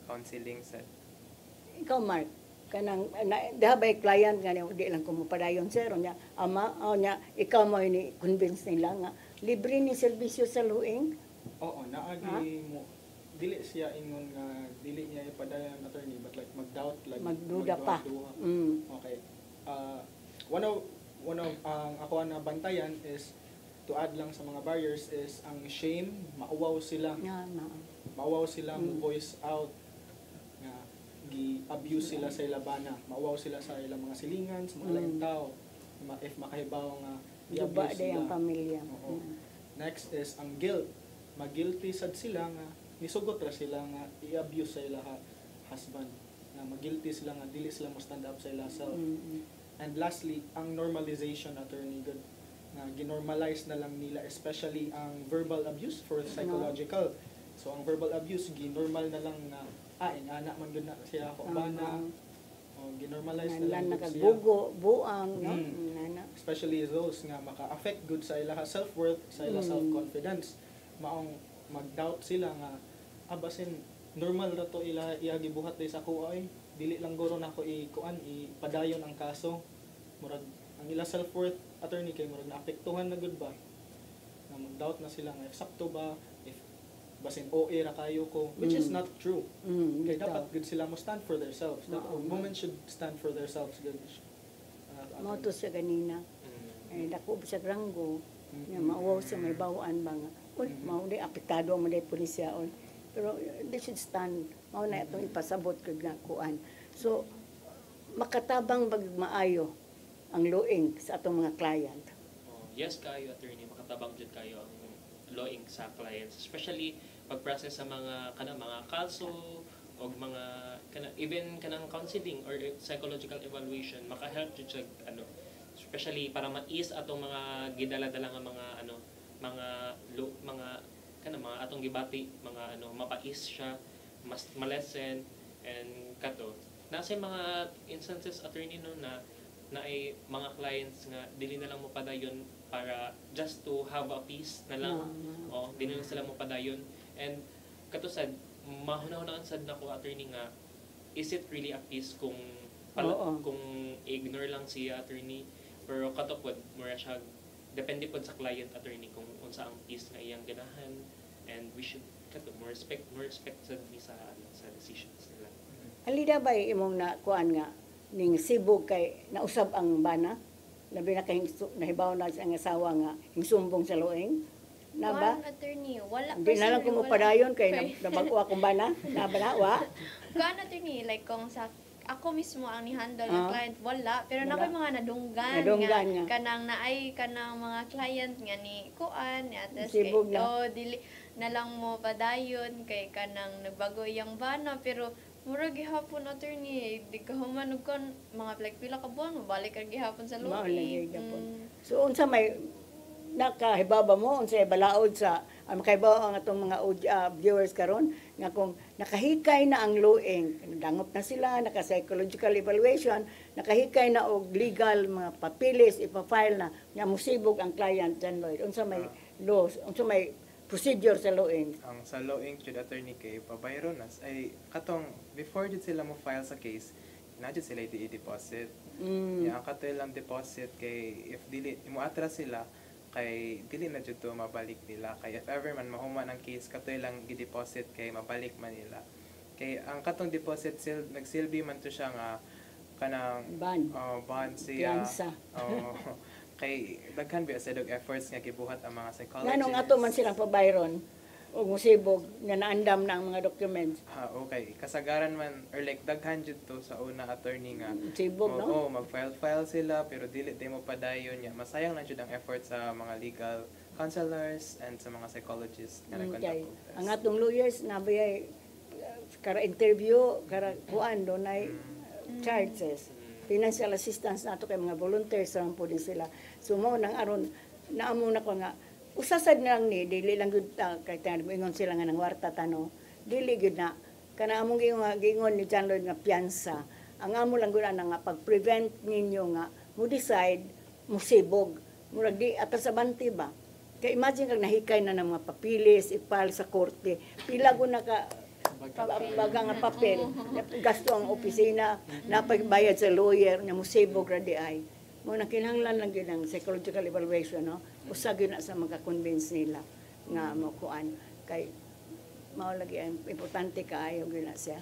counseling sad. Ikaw Mark kanang dahabay client nga di lang ko mopadayon sir nya ama nya ikaw mo ni convince nila nga libre ni serbisyo sa Law Inc. Oo, naagi mo dili siya ingon nga dili niya ipadayon attorney but like mag-doubt like Magduda pa. Okay. One of ang ako na bantayan is to add lang sa mga barriers is ang shame, mauwaw sila. Mauwaw sila mo voice out nga gi-abuse sila sa ilabana. Mauwaw sila sa ilang mga silingan, sa mga laing tao. If makahibaw nga Duba i-abuse day ang sila. pamilya. Next is ang guilt. Mag-guilty sad sila nga nisugot ra sila nga i-abuse sa ila husband. Na mag-guilty sila nga dili sila mo stand up sa ila self. And lastly, ang normalization attorney good nga ginormalize na lang nila especially ang verbal abuse for psychological. So ang verbal abuse ginormal na lang nga ingana man gud na siya ako bana. Ginormalize na lang gud siya. Nakabugo, buang, no? Especially those nga maka-affect good sa ila self-worth, sa ila self-confidence. Maong mag-doubt sila nga basin normal ra to ila gibuhat day sa kuha dili lang guro nako ipadayon ang kaso murag ang ila self-worth attorney kay murag naapektuhan na gud ba nga mag-doubt na sila nga if sakto ba if basin OA ra kayo ko which is not true kay dapat gud sila mo stand for themselves women should stand for themselves good mo to sa ganina dako sa granggo nga mauwaw sa may bawaan ba nga mao di apektado mo di pulisya pero they should stand mao na itong ipasabot kag nga kuan so makatabang bag maayo ang luing sa atong mga client. Yes kayo attorney makatabang jud kayo ang luing sa clients especially pag-process sa mga mga kaso o mga even kanang counseling or psychological evaluation maka-help jud siya especially para ma-ease atong mga gidala-dala nga mga atong gibati mga mapa-ease siya mas ma-lessen and kato nasa mga instances attorney na ay mga clients nga dili na lang mo padayon para just to have a peace na lang dili na sila mo padayon and kato sad mahunahunaan sad nako attorney nga is it really a peace kung ignore lang si attorney pero kato pod mura siya depende pod sa client attorney kung unsa ang peace nga iyang ganahan and we should kato more respect sad ni sa decisions nila. Alida ba imong na kuan nga ning sibog kay nausab ang bana labi na kay nahibaw na ang asawa nga hingsumbong sa luing na ba attorney wala di na lang ko mo padayon kay nabag-o akong bana na banawa kuan attorney like kung sa ako mismo ang ni-handle ng client wala pero nakoy mga nadunggan nga kanang naay kanang mga client nga ni kuan atas kay dili na lang mo padayon kay kanang nagbago iyang bana pero mura gihapon attorney di ka human og kon mga pila ka buwan mabalik ka gihapon sa luwi. So unsa may nakahibaba mo unsay balaod sa makaibaw ang atong mga viewers karon nga kung nakahikay na ang luing dangop na sila naka-psychological evaluation nakahikay na og legal mga papilis ipa-file na nga musibog ang client John Lloyd unsa may laws unsa may procedure sa luing ang sa luing jud attorney kay pabayron nas ay katong before jud sila mo file sa case na jud sila i-deposit ang katoy lang deposit kay if dili imo atras sila kay dili na jud to mabalik nila kay if ever man mahuman ang case katoy lang gi-deposit kay mabalik man nila kay ang katong deposit nagsilbi man to siya nga kanang bond siya kay daghan ba sa dog efforts nga gibuhat ang mga psychologists nganong ato man silang pabayron o musibog nga naandam na ang mga documents okay kasagaran man or like daghan jud to sa una attorney nga sibog no mag-file sila pero dili mo padayon nya masayang lang jud ang effort sa mga legal counselors and sa mga psychologists nga nagkontak ang atong lawyers nabayay kara interview kara kuan do nay charges financial assistance nato kay mga volunteers lang po din sila so mo nang aron naamo na ko nga usasad na lang ni dili lang gud kay tan ingon sila nga nang warta tano dili gud na kana among gingon ni John Lloyd nga piyansa ang amo lang gud nga pag-prevent ninyo nga mo decide musibog murag di atas sa banti ba kay imagine kag nahikay na ng mga papilis ipal sa korte pila gud naka baga nga papel gasto ang opisina napagbayad sa lawyer nga musibog ra di ay mo na kinahanglan lang gyud ang psychological evaluation no usa gyud na sa maka-convince nila nga mo kuan kay mao lagi ang importante kaayo gyud na siya.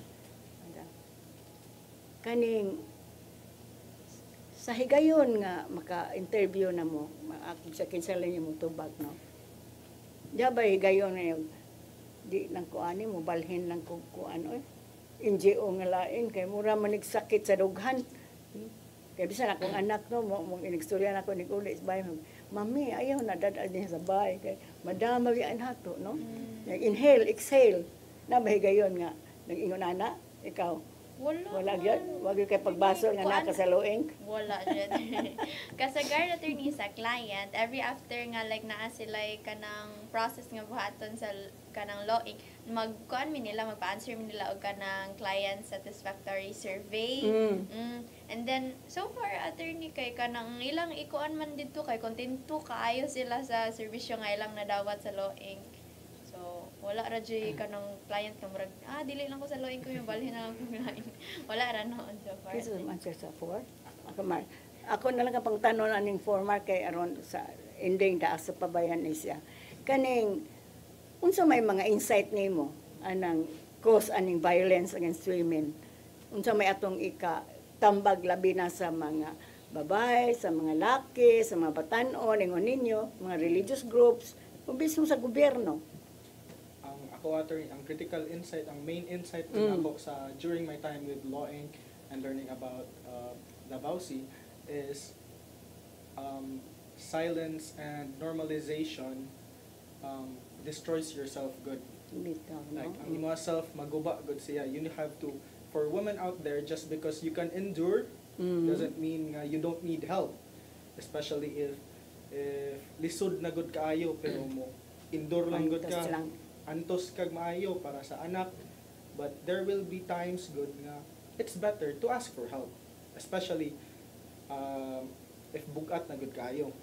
Kaning sa higayon nga maka-interview na mo, sa kinsa lang mo tubag, no? Diya ba higayon na yung di lang kuani mo, balhin lang kung ano NGO nga lain, kay mura manig sakit sa dughan. Kaya bisan akong anak, no, mong inigstorya na ako, nag-ulit, mami, ayaw na dadal niya sa bahay, kay madama yan hato, no? Inhale, exhale, na ba higayon nga, nag-ingon ana, ikaw, wala gyud, wag gyud kay pagbasol nga naka sa loing. Wala gyud. Kasagar attorney sa client, every after nga like naa sila kanang process nga buhaton sa kanang loing, magkuan mi nila, magpa-answer mi nila og kanang client satisfactory survey. And then so far attorney kay kanang ilang ikuan man didto kay kontento kaayo sila sa serbisyo nga ilang nadawat sa loing. So wala ra jay kanang client nga murag dili lang ko sa loing ko yung balhin na lang ko lain. Wala ra noon so far. This is answer sa for. Ako na lang kapang tanon aning former kay aron sa ending taas sa pabayan ni siya. Kaning unsa may mga insight nimo anang cause aning violence against women. Unsa may atong tambag labi na sa mga babae, sa mga laki, sa mga batan-on, ingon ninyo, mga religious groups, o mismo sa gobyerno. Ang critical insight, ang main insight din ako sa during my time with Law Inc. and learning about Davao Sea is silence and normalization destroys your self-good. Like, ang imo self maguba good siya. You have to, for women out there, just because you can endure doesn't mean you don't need help. Especially if lisod na good kaayo pero mo endure lang good ka. Antos kag maayo para sa anak, but there will be times good nga it's better to ask for help, especially if bugat na good kayo.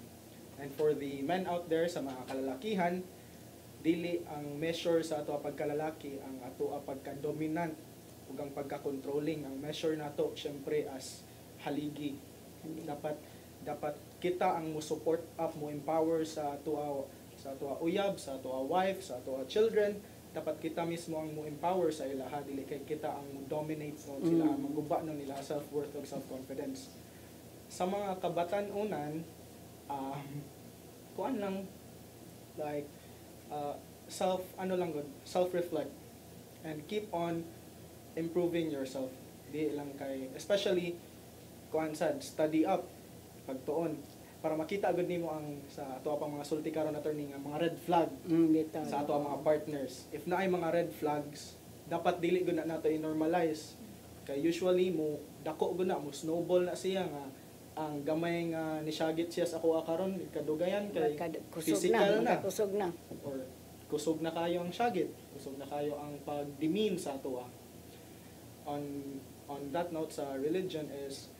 And for the men out there sa mga kalalakihan, dili ang measure sa ato pagkalalaki ang ato pagka-dominant ug ang pagka-controlling. Ang measure nato syempre as haligi. Dapat kita ang mo support up, mo empower sa ato uyab, sa ato wife, sa ato children. Dapat kita mismo ang mo empower sa ilaha, dili kay kita ang mo dominate sila, maguba ng nila self-worth ug self-confidence. Sa mga kabatan-unan, kuan lang like self-reflect and keep on improving yourself. Di lang kay, especially kuan sad, study up pagtuon para makita agad nimo ang sa ato pang mga sulti karon attorney nga mga red flag sa ato mga partners. If naay mga red flags, dapat dili gud na nato i-normalize. Kay usually mo dako gud na mo snowball na siya nga ang gamay nga nisyagit siya sa kuha karon kadugayan kay physical na kusog na or kusog na kayo ang syagit, kusog na kayo ang pagdimin sa ato. On that note, sa religion is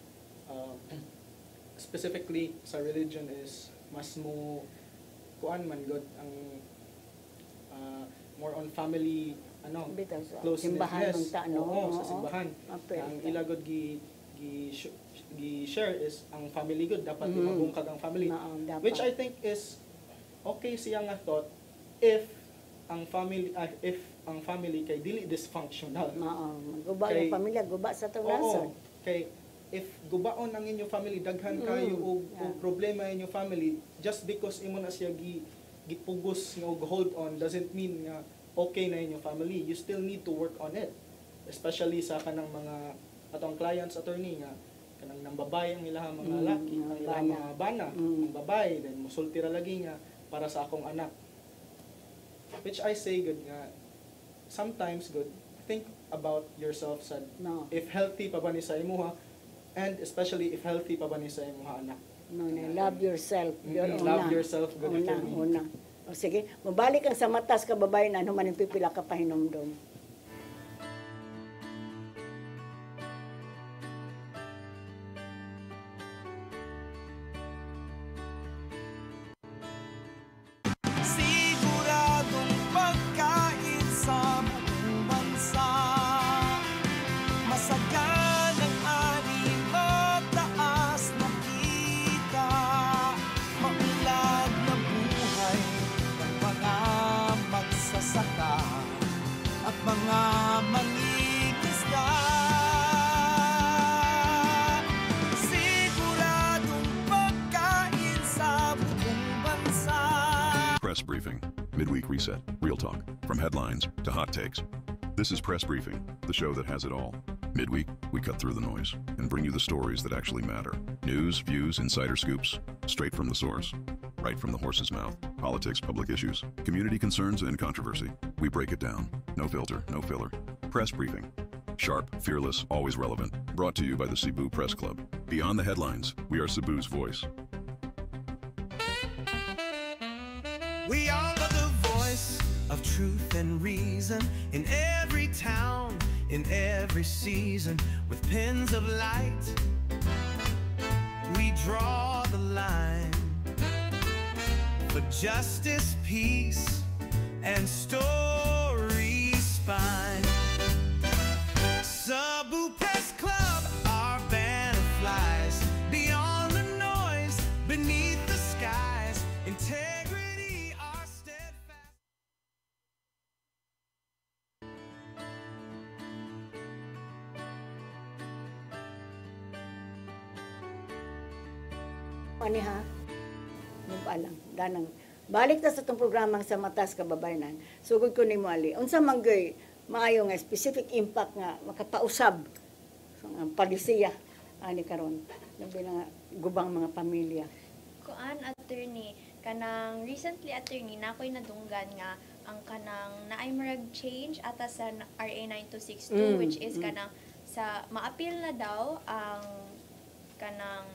specifically sa religion is mas mo kuan man god ang more on family closeness. Sa simbahan ang ilagod gi-share is ang family good, dapat mabungkag ang family, which I think is okay siya nga thought if ang family kay dili dysfunctional. Guba yung pamilya, guba sa tawlason. Kay if gubaon ang inyong family, daghan kayo og problema inyong family, just because imo na siya gipugos nga og hold on doesn't mean nga okay na inyong family. You still need to work on it, especially sa kanang mga atong clients attorney nga kanang nang babae ang ilang mga laki, ang ilang mga bana, ang babae then musulti ra lagi nga para sa akong anak. Which I say good nga sometimes good think about yourself sad. If healthy pa ba ni sa imuha, and especially if healthy pa ba ni sa imuha anak. Love yourself. Love yourself good attorney. O sige, mabalik ang sa matas ka babae na ano man yung pipila ka pahinomdom. Siguradong pagkain sa buong bansa. Masaganang ani, mataas na kita. Maulad na buhay ng mga magsasaka. mga mangingisda. Siguradong pagkain sa buong bansa. Press Briefing. Midweek reset. Real talk. From headlines to hot takes. This is Press Briefing, the show that has it all. Midweek, we cut through the noise and bring you the stories that actually matter. News, views, insider scoops, straight from the source. Right from the horse's mouth. Politics, public issues, community concerns, and controversy. We break it down. No filter, no filler. Press Briefing. Sharp, fearless, always relevant. Brought to you by the Cebu Press Club. Beyond the headlines, we are Cebu's voice. We are the voice of truth and reason in every town, in every season, with pens of light. We draw the line for justice, peace, and stories fine. Cebu Press Club, our banner flies beyond the noise, beneath the skies. Integrity, our steadfast. Ani ha? Alang, danang. Balik ta sa itong programang sa Matas Kababayanan. Sugod ko ni mo ali. Unsa man gay maayo nga specific impact nga makapausab sa palisiya ani karon labi na gubang mga pamilya. Kuan attorney kanang recently attorney na ako'y nadunggan nga ang kanang naay marag change ata sa RA 9262 which is kanang sa maapil na daw ang kanang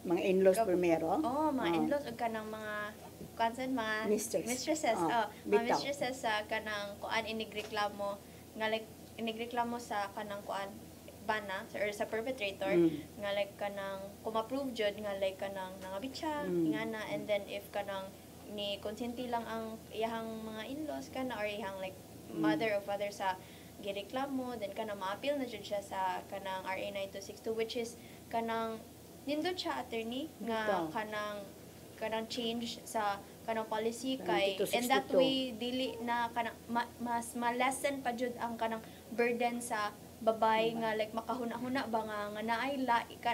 mga in-laws primero. Mga in-laws ug kanang mga kansan mga mistresses. Mga mistresses sa kanang kuan inigreklamo nga like inigreklamo sa kanang kuan bana or sa perpetrator nga like kanang kuma-prove jud nga like kanang nangabit siya ingana and then if kanang ni konsenti lang ang iyang mga in-laws kana or iyang like mother or father sa gireklamo then kanang ma-appeal na jud siya sa kanang RA 9262 which is kanang nindot siya attorney nga kanang change sa kanang policy kay and that way dili na kanang mas ma-lessen pa jud ang kanang burden sa babay nga like makahuna-huna ba nga naay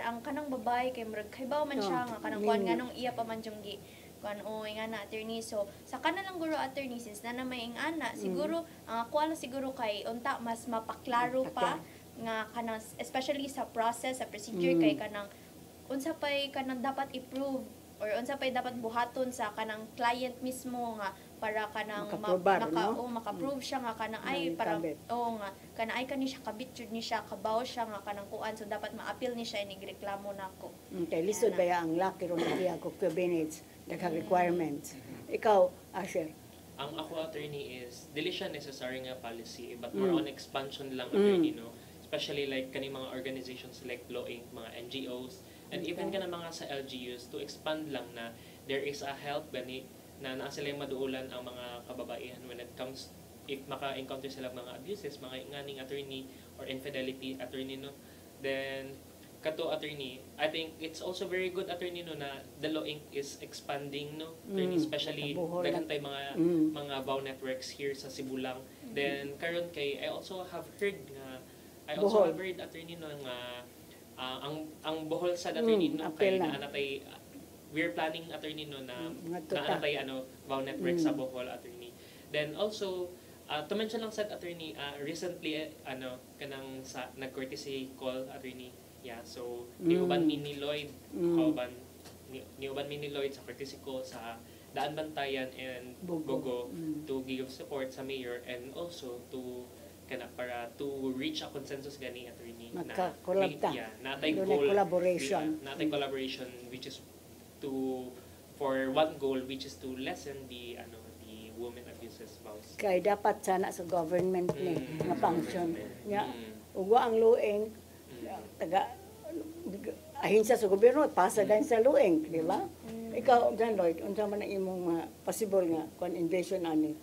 ang kanang babay kay murag kaybaw man siya nga kanang kuan nganong iya pa man jung gi kuan nga na attorney so sa kana lang guro attorney since na may ana siguro ang kuan siguro kay unta mas mapaklaro pa nga kanang especially sa process sa procedure kay kanang unsa pay kanang dapat i-prove or unsa pay dapat buhaton sa kanang client mismo nga para kanang maka-prove siya nga kanang ay para nga kanang ay kani siya kabit jud ni siya kabaw siya nga kanang kuan so dapat ma-appeal ni siya inigreklamo nako. Okay, lisod ba ang laki ron niya ko minutes daghang requirements. Ikaw, Asher. Ang ako attorney is dili siya necessary nga policy but more on expansion lang attorney no. Especially like kani mga organizations like Law Inc, mga NGOs and even kana mga sa LGUs to expand lang na there is a help gani na naa sila maduulan ang mga kababaihan when it comes if maka-encounter sila mga abuses, mga nganing attorney or infidelity attorney no. Then kato attorney, I think it's also very good attorney no na the Law Inc is expanding no attorney, especially daghan tay mga vow networks here sa Cebu lang. Then karon kay I also have heard attorney no nga ang Bohol sa attorney no kay naanatay we're planning attorney no na naanatay vow network sa Bohol attorney. Then also to mention lang sa attorney recently kanang sa nag-courtesy call attorney so niuban mi ni Lloyd niuban mi ni Lloyd sa courtesy call sa Daan Bantayan and Bogo to give support sa mayor and also to para to reach a consensus gani attorney na natay collaboration which is for one goal which is to lessen the women abuses vows. Kay dapat sana sa government ni nga function nya ugwa ang lueng taga ahinsya sa gobyerno pasa din sa lueng di ba? Ikaw John Lloyd unsa man ang imong possible nga invasion ani?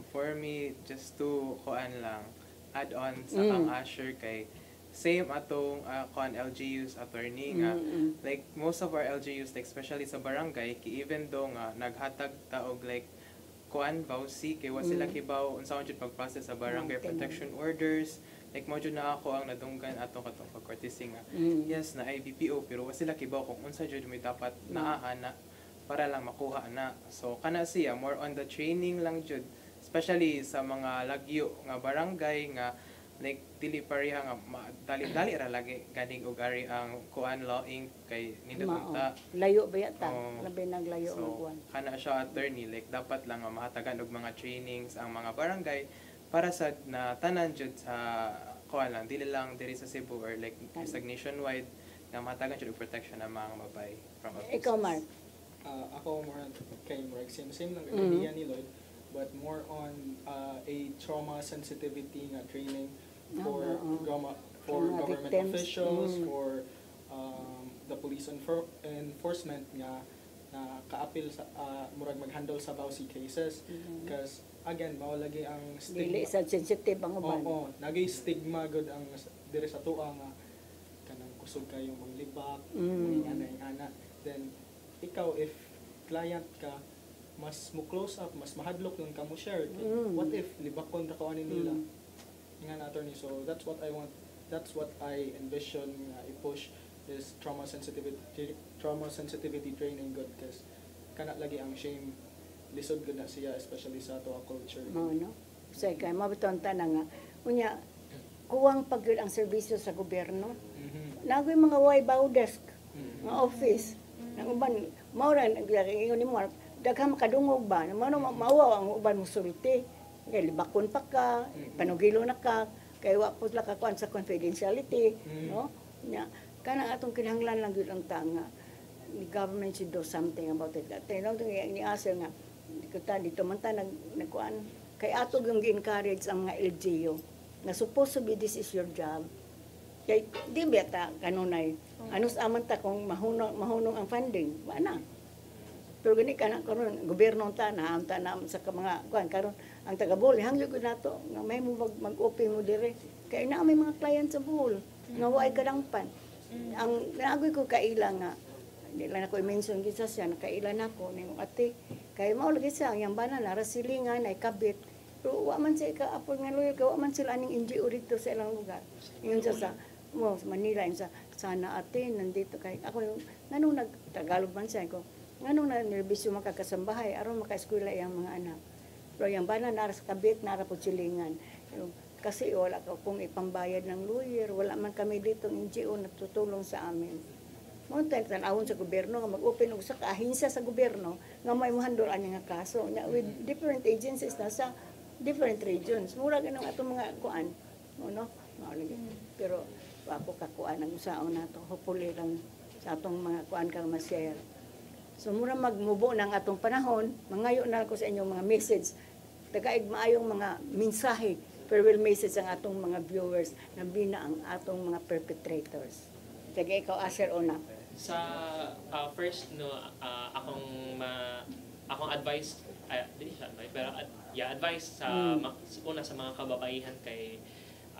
For me just to kuan lang add on sa kang Asher kay same atong LGUs attorney nga like most of our LGUs like especially sa barangay even though nga naghatag ta og like kuan bawsi kay wa sila kibaw unsa man jud pag-process sa barangay protection orders. Like mo jud na ako ang nadunggan atong katong pag-courtesy nga. Yes na ay BPO pero wa sila kibaw kung unsa jud may dapat naa na para lang makuha na. So kana siya more on the training lang jud, especially sa mga lagyo nga barangay nga like dili pareha nga dali ra lagi ganing og ari ang kuan lawing kay nindot unta layo ba yata labi naglayo ang so kuan. kana siya attorney like dapat lang nga mahatagan og mga trainings ang mga barangay para sa na tanan jud sa kuan lang dili lang diri sa Cebu or like sa nationwide nga mahatagan jud og protection ang mga babae from abuse. Ikaw Mark. Ako more kay Mark same lang idea ni Lloyd but more on a trauma sensitivity nga training for government victims. Officials, for the police enforcement nga na kaapil sa murag mag-handle sa bawsi cases because again mao lagi ang stigma dili sa sensitive ang uban. Oo, nagay stigma gud ang diri sa tuwa nga kanang kusog kayo manglibak, ana. Then ikaw if client ka mas mo close up, mas mahadlok yung kamo share. What if libakon ra ko ani nila? Nga na attorney, so that's what I want, that's what I envision i-push is trauma sensitivity training good because kana lagi ang shame lisod gud na siya especially sa ato culture. No. Say kay mabuton ta na nga unya kuwang pagyud ang serbisyo sa gobyerno. Nagoy mga way bow desk nga office. Nang uban mao ra ingon nimo daghang makadungog ba mano mauwaw ang uban mosulti. Kay libakon pa ka, panugilo na ka, kay wa pud la ka kuan sa confidentiality, no? Nya kana atong kinahanglan lang gyud ang tanga. The government should do something about it. Tinaw ni Asel nga dito man ta nagkuan kay ato yung gi-encourage ang mga LGU na supposed to be this is your job. Kay di beta kanunay. Anus aman ta kung mahunong ang funding, wa na. Pero gani kana karon gobyerno ta na sa mga kuan karon ang taga Bohol hangyo gud nato nga may mag-open mo dire kay na may mga client sa Bohol nga waay kadangpan. Ang naagoy ko kaila nga di lang ako i-mention gid siya nakaila nako ning ate kay mao lagi siya ang bana na rasilingan ay kabit pero wa man siya ka apol nga lawyer wa man sila aning NGO dito sa ilang lugar. Ingon siya sa Manila sa sana ate nandito kay ako nganong nagtagalog man siya ko nganong na nerbisyo makakasambahay aron maka-eskwela iyang mga anak. Pero yung bana nara sa kabit, nara po silingan. Kasi wala ka kung ipambayad ng lawyer, wala man kami dito ng NGO na tutulong sa amin. Munta tanawon sa gobyerno nga mag-open og sa ahinsya sa gobyerno nga may mohandle ani nga kaso with different agencies na sa different regions. Mura ganang atong mga kuan, no? Pero ako kakuan ang usaon nato, hopefully lang sa atong mga kuan kang ma-share. So mura magmubo ng atong panahon, mangayo na ko sa inyong mga message. Tagaig maayong mga mensahe, farewell message ang atong mga viewers na bina ang atong mga perpetrators. Taga ikaw Asher una. Sa first no akong advice dili siya pero advice sa una sa mga kababaihan kay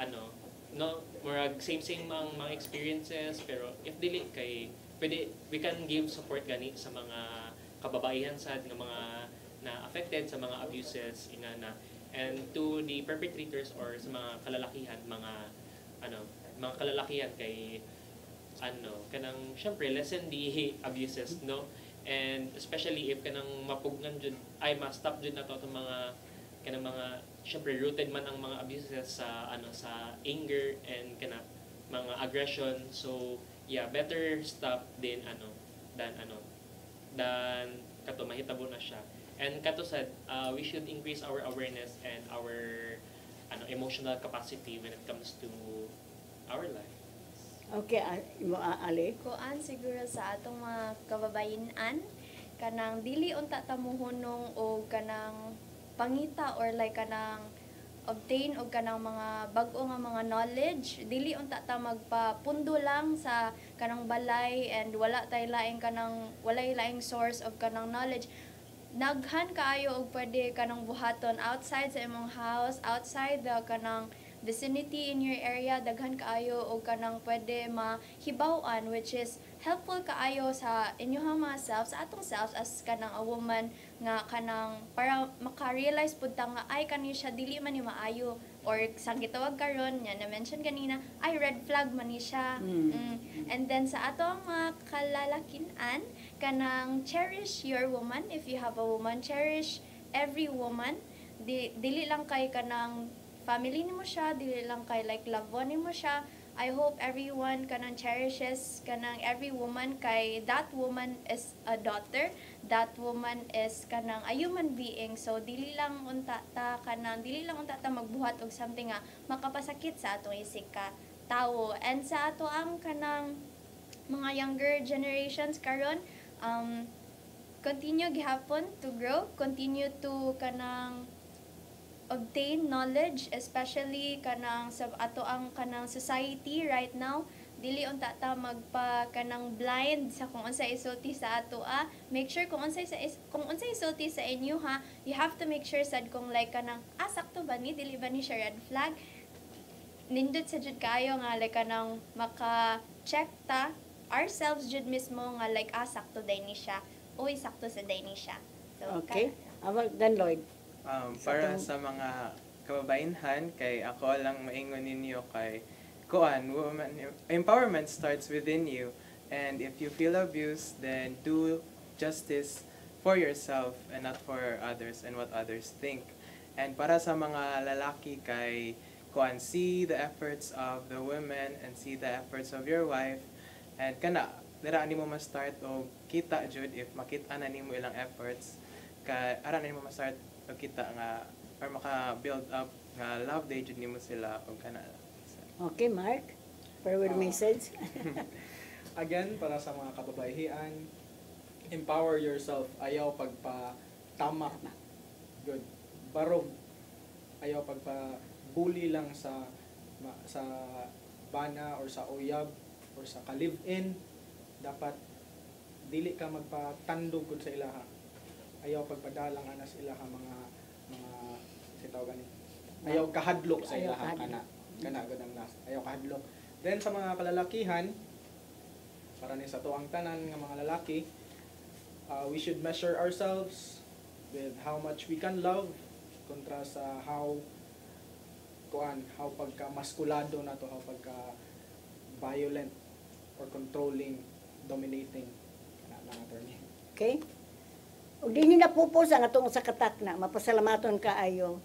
no murag same mga experiences pero if dili kay pwede we can give support gani sa mga kababaihan sad nga mga na affected sa mga abuses inana and to the perpetrators or sa mga kalalakihan mga kalalakihan kay kanang syempre lessen the abuses no and especially if kanang mapugnan jud ay ma-stop jud nato atong mga kanang mga syempre rooted man ang mga abuses sa sa anger and kana mga aggression so yeah better stop din than kato mahitabo na siya and kato said we should increase our awareness and our emotional capacity when it comes to our life. Okay, Ali? Kuan siguro sa atong mga kababayan kanang dili unta ta mohunong o kanang pangita or like kanang obtain og kanang mga bag-o nga mga knowledge dili unta ta magpapundo lang sa kanang balay and wala tay laing kanang walay laing source of kanang knowledge naghan kaayo og pwede kanang buhaton outside sa imong house outside the kanang vicinity in your area daghan kaayo og kanang pwede mahibaw-an which is helpful kaayo sa inyong mga selves sa atong selves as kanang a woman nga kanang para maka-realize pud ta nga ay kani siya dili man ni maayo or sa gitawag karon nya na mention kanina ay red flag man ni siya. And then sa ato ang mga kalalakinan kanang cherish your woman. If you have a woman, cherish every woman. Dili lang kay kanang family nimo siya, dili lang kay like loved one nimo siya. I hope everyone kanang cherishes kanang every woman kay that woman is a daughter, that woman is kanang a human being. So dili lang unta ta magbuhat og something nga makapasakit sa atong isig ka tawo. And sa ato ang kanang mga younger generations karon, continue gihapon to grow, continue to kanang obtain knowledge, especially kanang sa ato ang kanang society right now. Dili unta ta magpa kanang blind sa kung unsa isulti sa ato Make sure kung unsa isulti sa inyo ha, you have to make sure sad kung like kanang sakto ba ni, dili ba ni siya red flag. Nindot sa jud kayo nga like kanang maka-check ta ourselves jud mismo nga like sakto day ni siya. Uy, sakto sa day ni siya. So, okay. Dan Lloyd. Para sa mga kababainhan, kay ako lang maingon ninyo kay kuan, woman empowerment starts within you, and if you feel abused, then do justice for yourself and not for others and what others think. And para sa mga lalaki kay kuan, see the efforts of the women and see the efforts of your wife, and kana dira nimo ma-start og kita jud if makita na nimo ilang efforts kay ara nimo ma-start og kita nga or maka-build up nga love day jud nimo sila og kana. Okay, Mark. Forward message. Again, para sa mga kababaihan, empower yourself. Ayaw pagpa-tama. Good. Barog. Ayaw pagpa-bully lang sa bana or sa uyab or sa ka-live-in. Dapat dili ka magpatandog gud sa ilaha. Ayaw pagpadalang ana sa ilaha mga sitaw gani. Ayaw kahadlok sa ilaha kana gud ang nas. Ayaw kahadlok. Then sa mga kalalakihan, para ni sa tuang tanan nga mga lalaki, we should measure ourselves with how much we can love kontra sa how pagka maskulado nato, how pagka violent or controlling, dominating kana mga attorney. Okay? Ug dinhi na pupos ang atong sa katakna, mapasalamaton kaayo.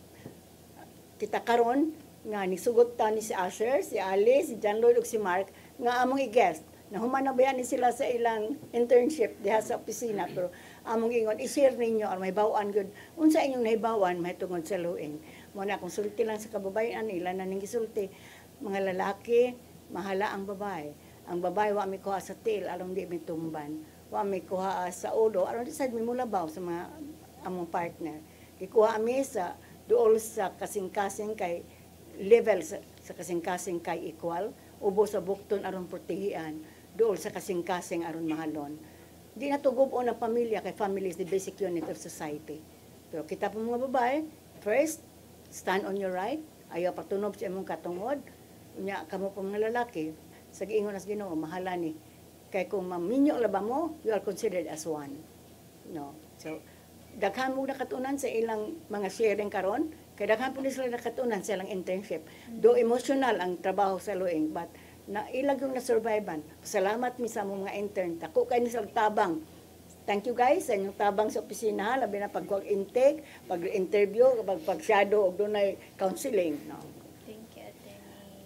Kita karon nga nisugot ta ni si Asher, si Ali, si John Lloyd ug si Mark nga among i-guest. Nahuman na bayan ni sila sa ilang internship diha sa opisina, pero among ingon i-share ninyo or may bawaan gud unsa inyong nahibawan mahitungod sa luing. Mo na konsulti lang sa kababayan ila na ning gisulti. Mga lalaki mahala ang babae. Ang babae wa mi kuha sa tail aron di mi tumban. Wa mi kuha sa ulo aron di sad mi mulabaw sa mga among partner. Gikuha mi sa duol sa kasing-kasing kay level sa kasing-kasing kay equal, ubo sa bukton aron protehian, duol sa kasing-kasing aron mahalon. Di na to gubo ng pamilya kay family is the basic unit of society. Pero kita po mga babae, first, stand on your right, ayaw patunob sa imong katungod, unya kamo po mga lalaki, sa giingon as Ginoo mahala ni. Kay kung maminyo laba mo, you are considered as one. No. So daghan mo nakatunan sa ilang mga sharing karon, kay daghan po sila nakatunan sa ilang internship. Do emotional ang trabaho sa luing, but na ilag yung na-survivean. Salamat mi sa mga intern. Tako kayo sa tabang. Thank you guys sa inyong tabang sa opisina, labi na pag-intake, pag-interview, pag-shadow, o doon ay counseling. No.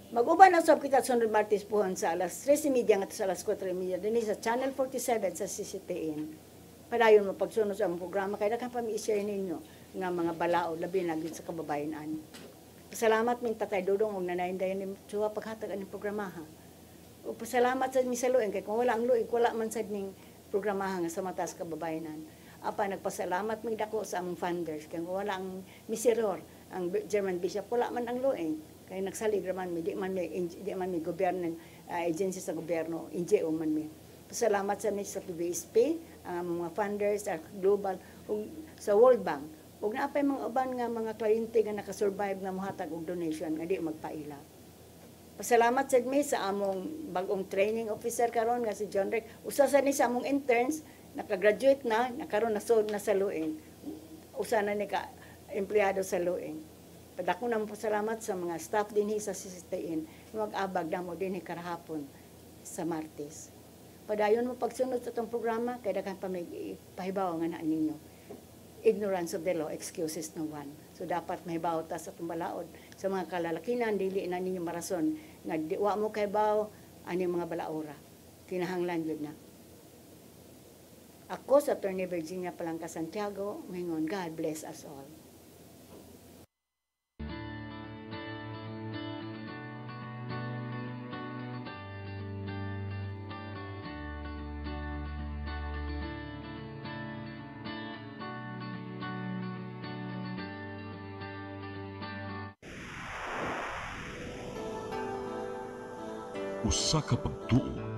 Mag-uban na sab kita sunod Martes pohon sa alas 3:30 at sa alas 4:30 dinhi sa Channel 47 sa CCTN. Padayon mo pagsunod sa among programa kay daghan pa mi i-share ninyo nga mga balaod labi na gid sa kababayen-an. Pasalamat min Tatay Dudong og Nanay Dayan ni Chua paghatag aning programaha. Ug pasalamat sa mi sa luing kay kung wala ang luing wala man sad ning programaha nga sa mata sa kababayen-an. Apa nagpasalamat mi dako sa among funders kay kung wala ang miseror ang German Bishop wala man ang luing. Kaya nagsalig raman mi, di man mi gobyerno, agency sa gobyerno, NGO man mi. Pasalamat sa mi sa PBSP, ang mga funders, sa global, sa World Bank. Ug naapay mga uban nga mga kliyente nga nakasurvive nga mohatag og donation nga di magpaila. Pasalamat sa mi sa among bagong training officer karon nga si John Rick. Usa sa ni sa among interns, nakagraduate na, nakaroon na sod na sa luing. Usa na ni ka empleyado sa Luing. Padako na mo pasalamat sa mga staff din sa CCTN na mag-abag na mo din karahapon sa Martes. Padayon mo pagsunod sa itong programa, kaya dakan pa may pahibaw nga na ninyo. Ignorance of the law, excuses no one. So dapat mahibaw ta sa itong balaod. Sa mga kalalakinan, dili na ninyo marason. Nga wa mo kahibaw, ano yung mga balaura. Kinahanglan yun na. Ako sa Attorney Virginia Palangka Santiago, ngayon, God bless us all. Usa ka pagtuo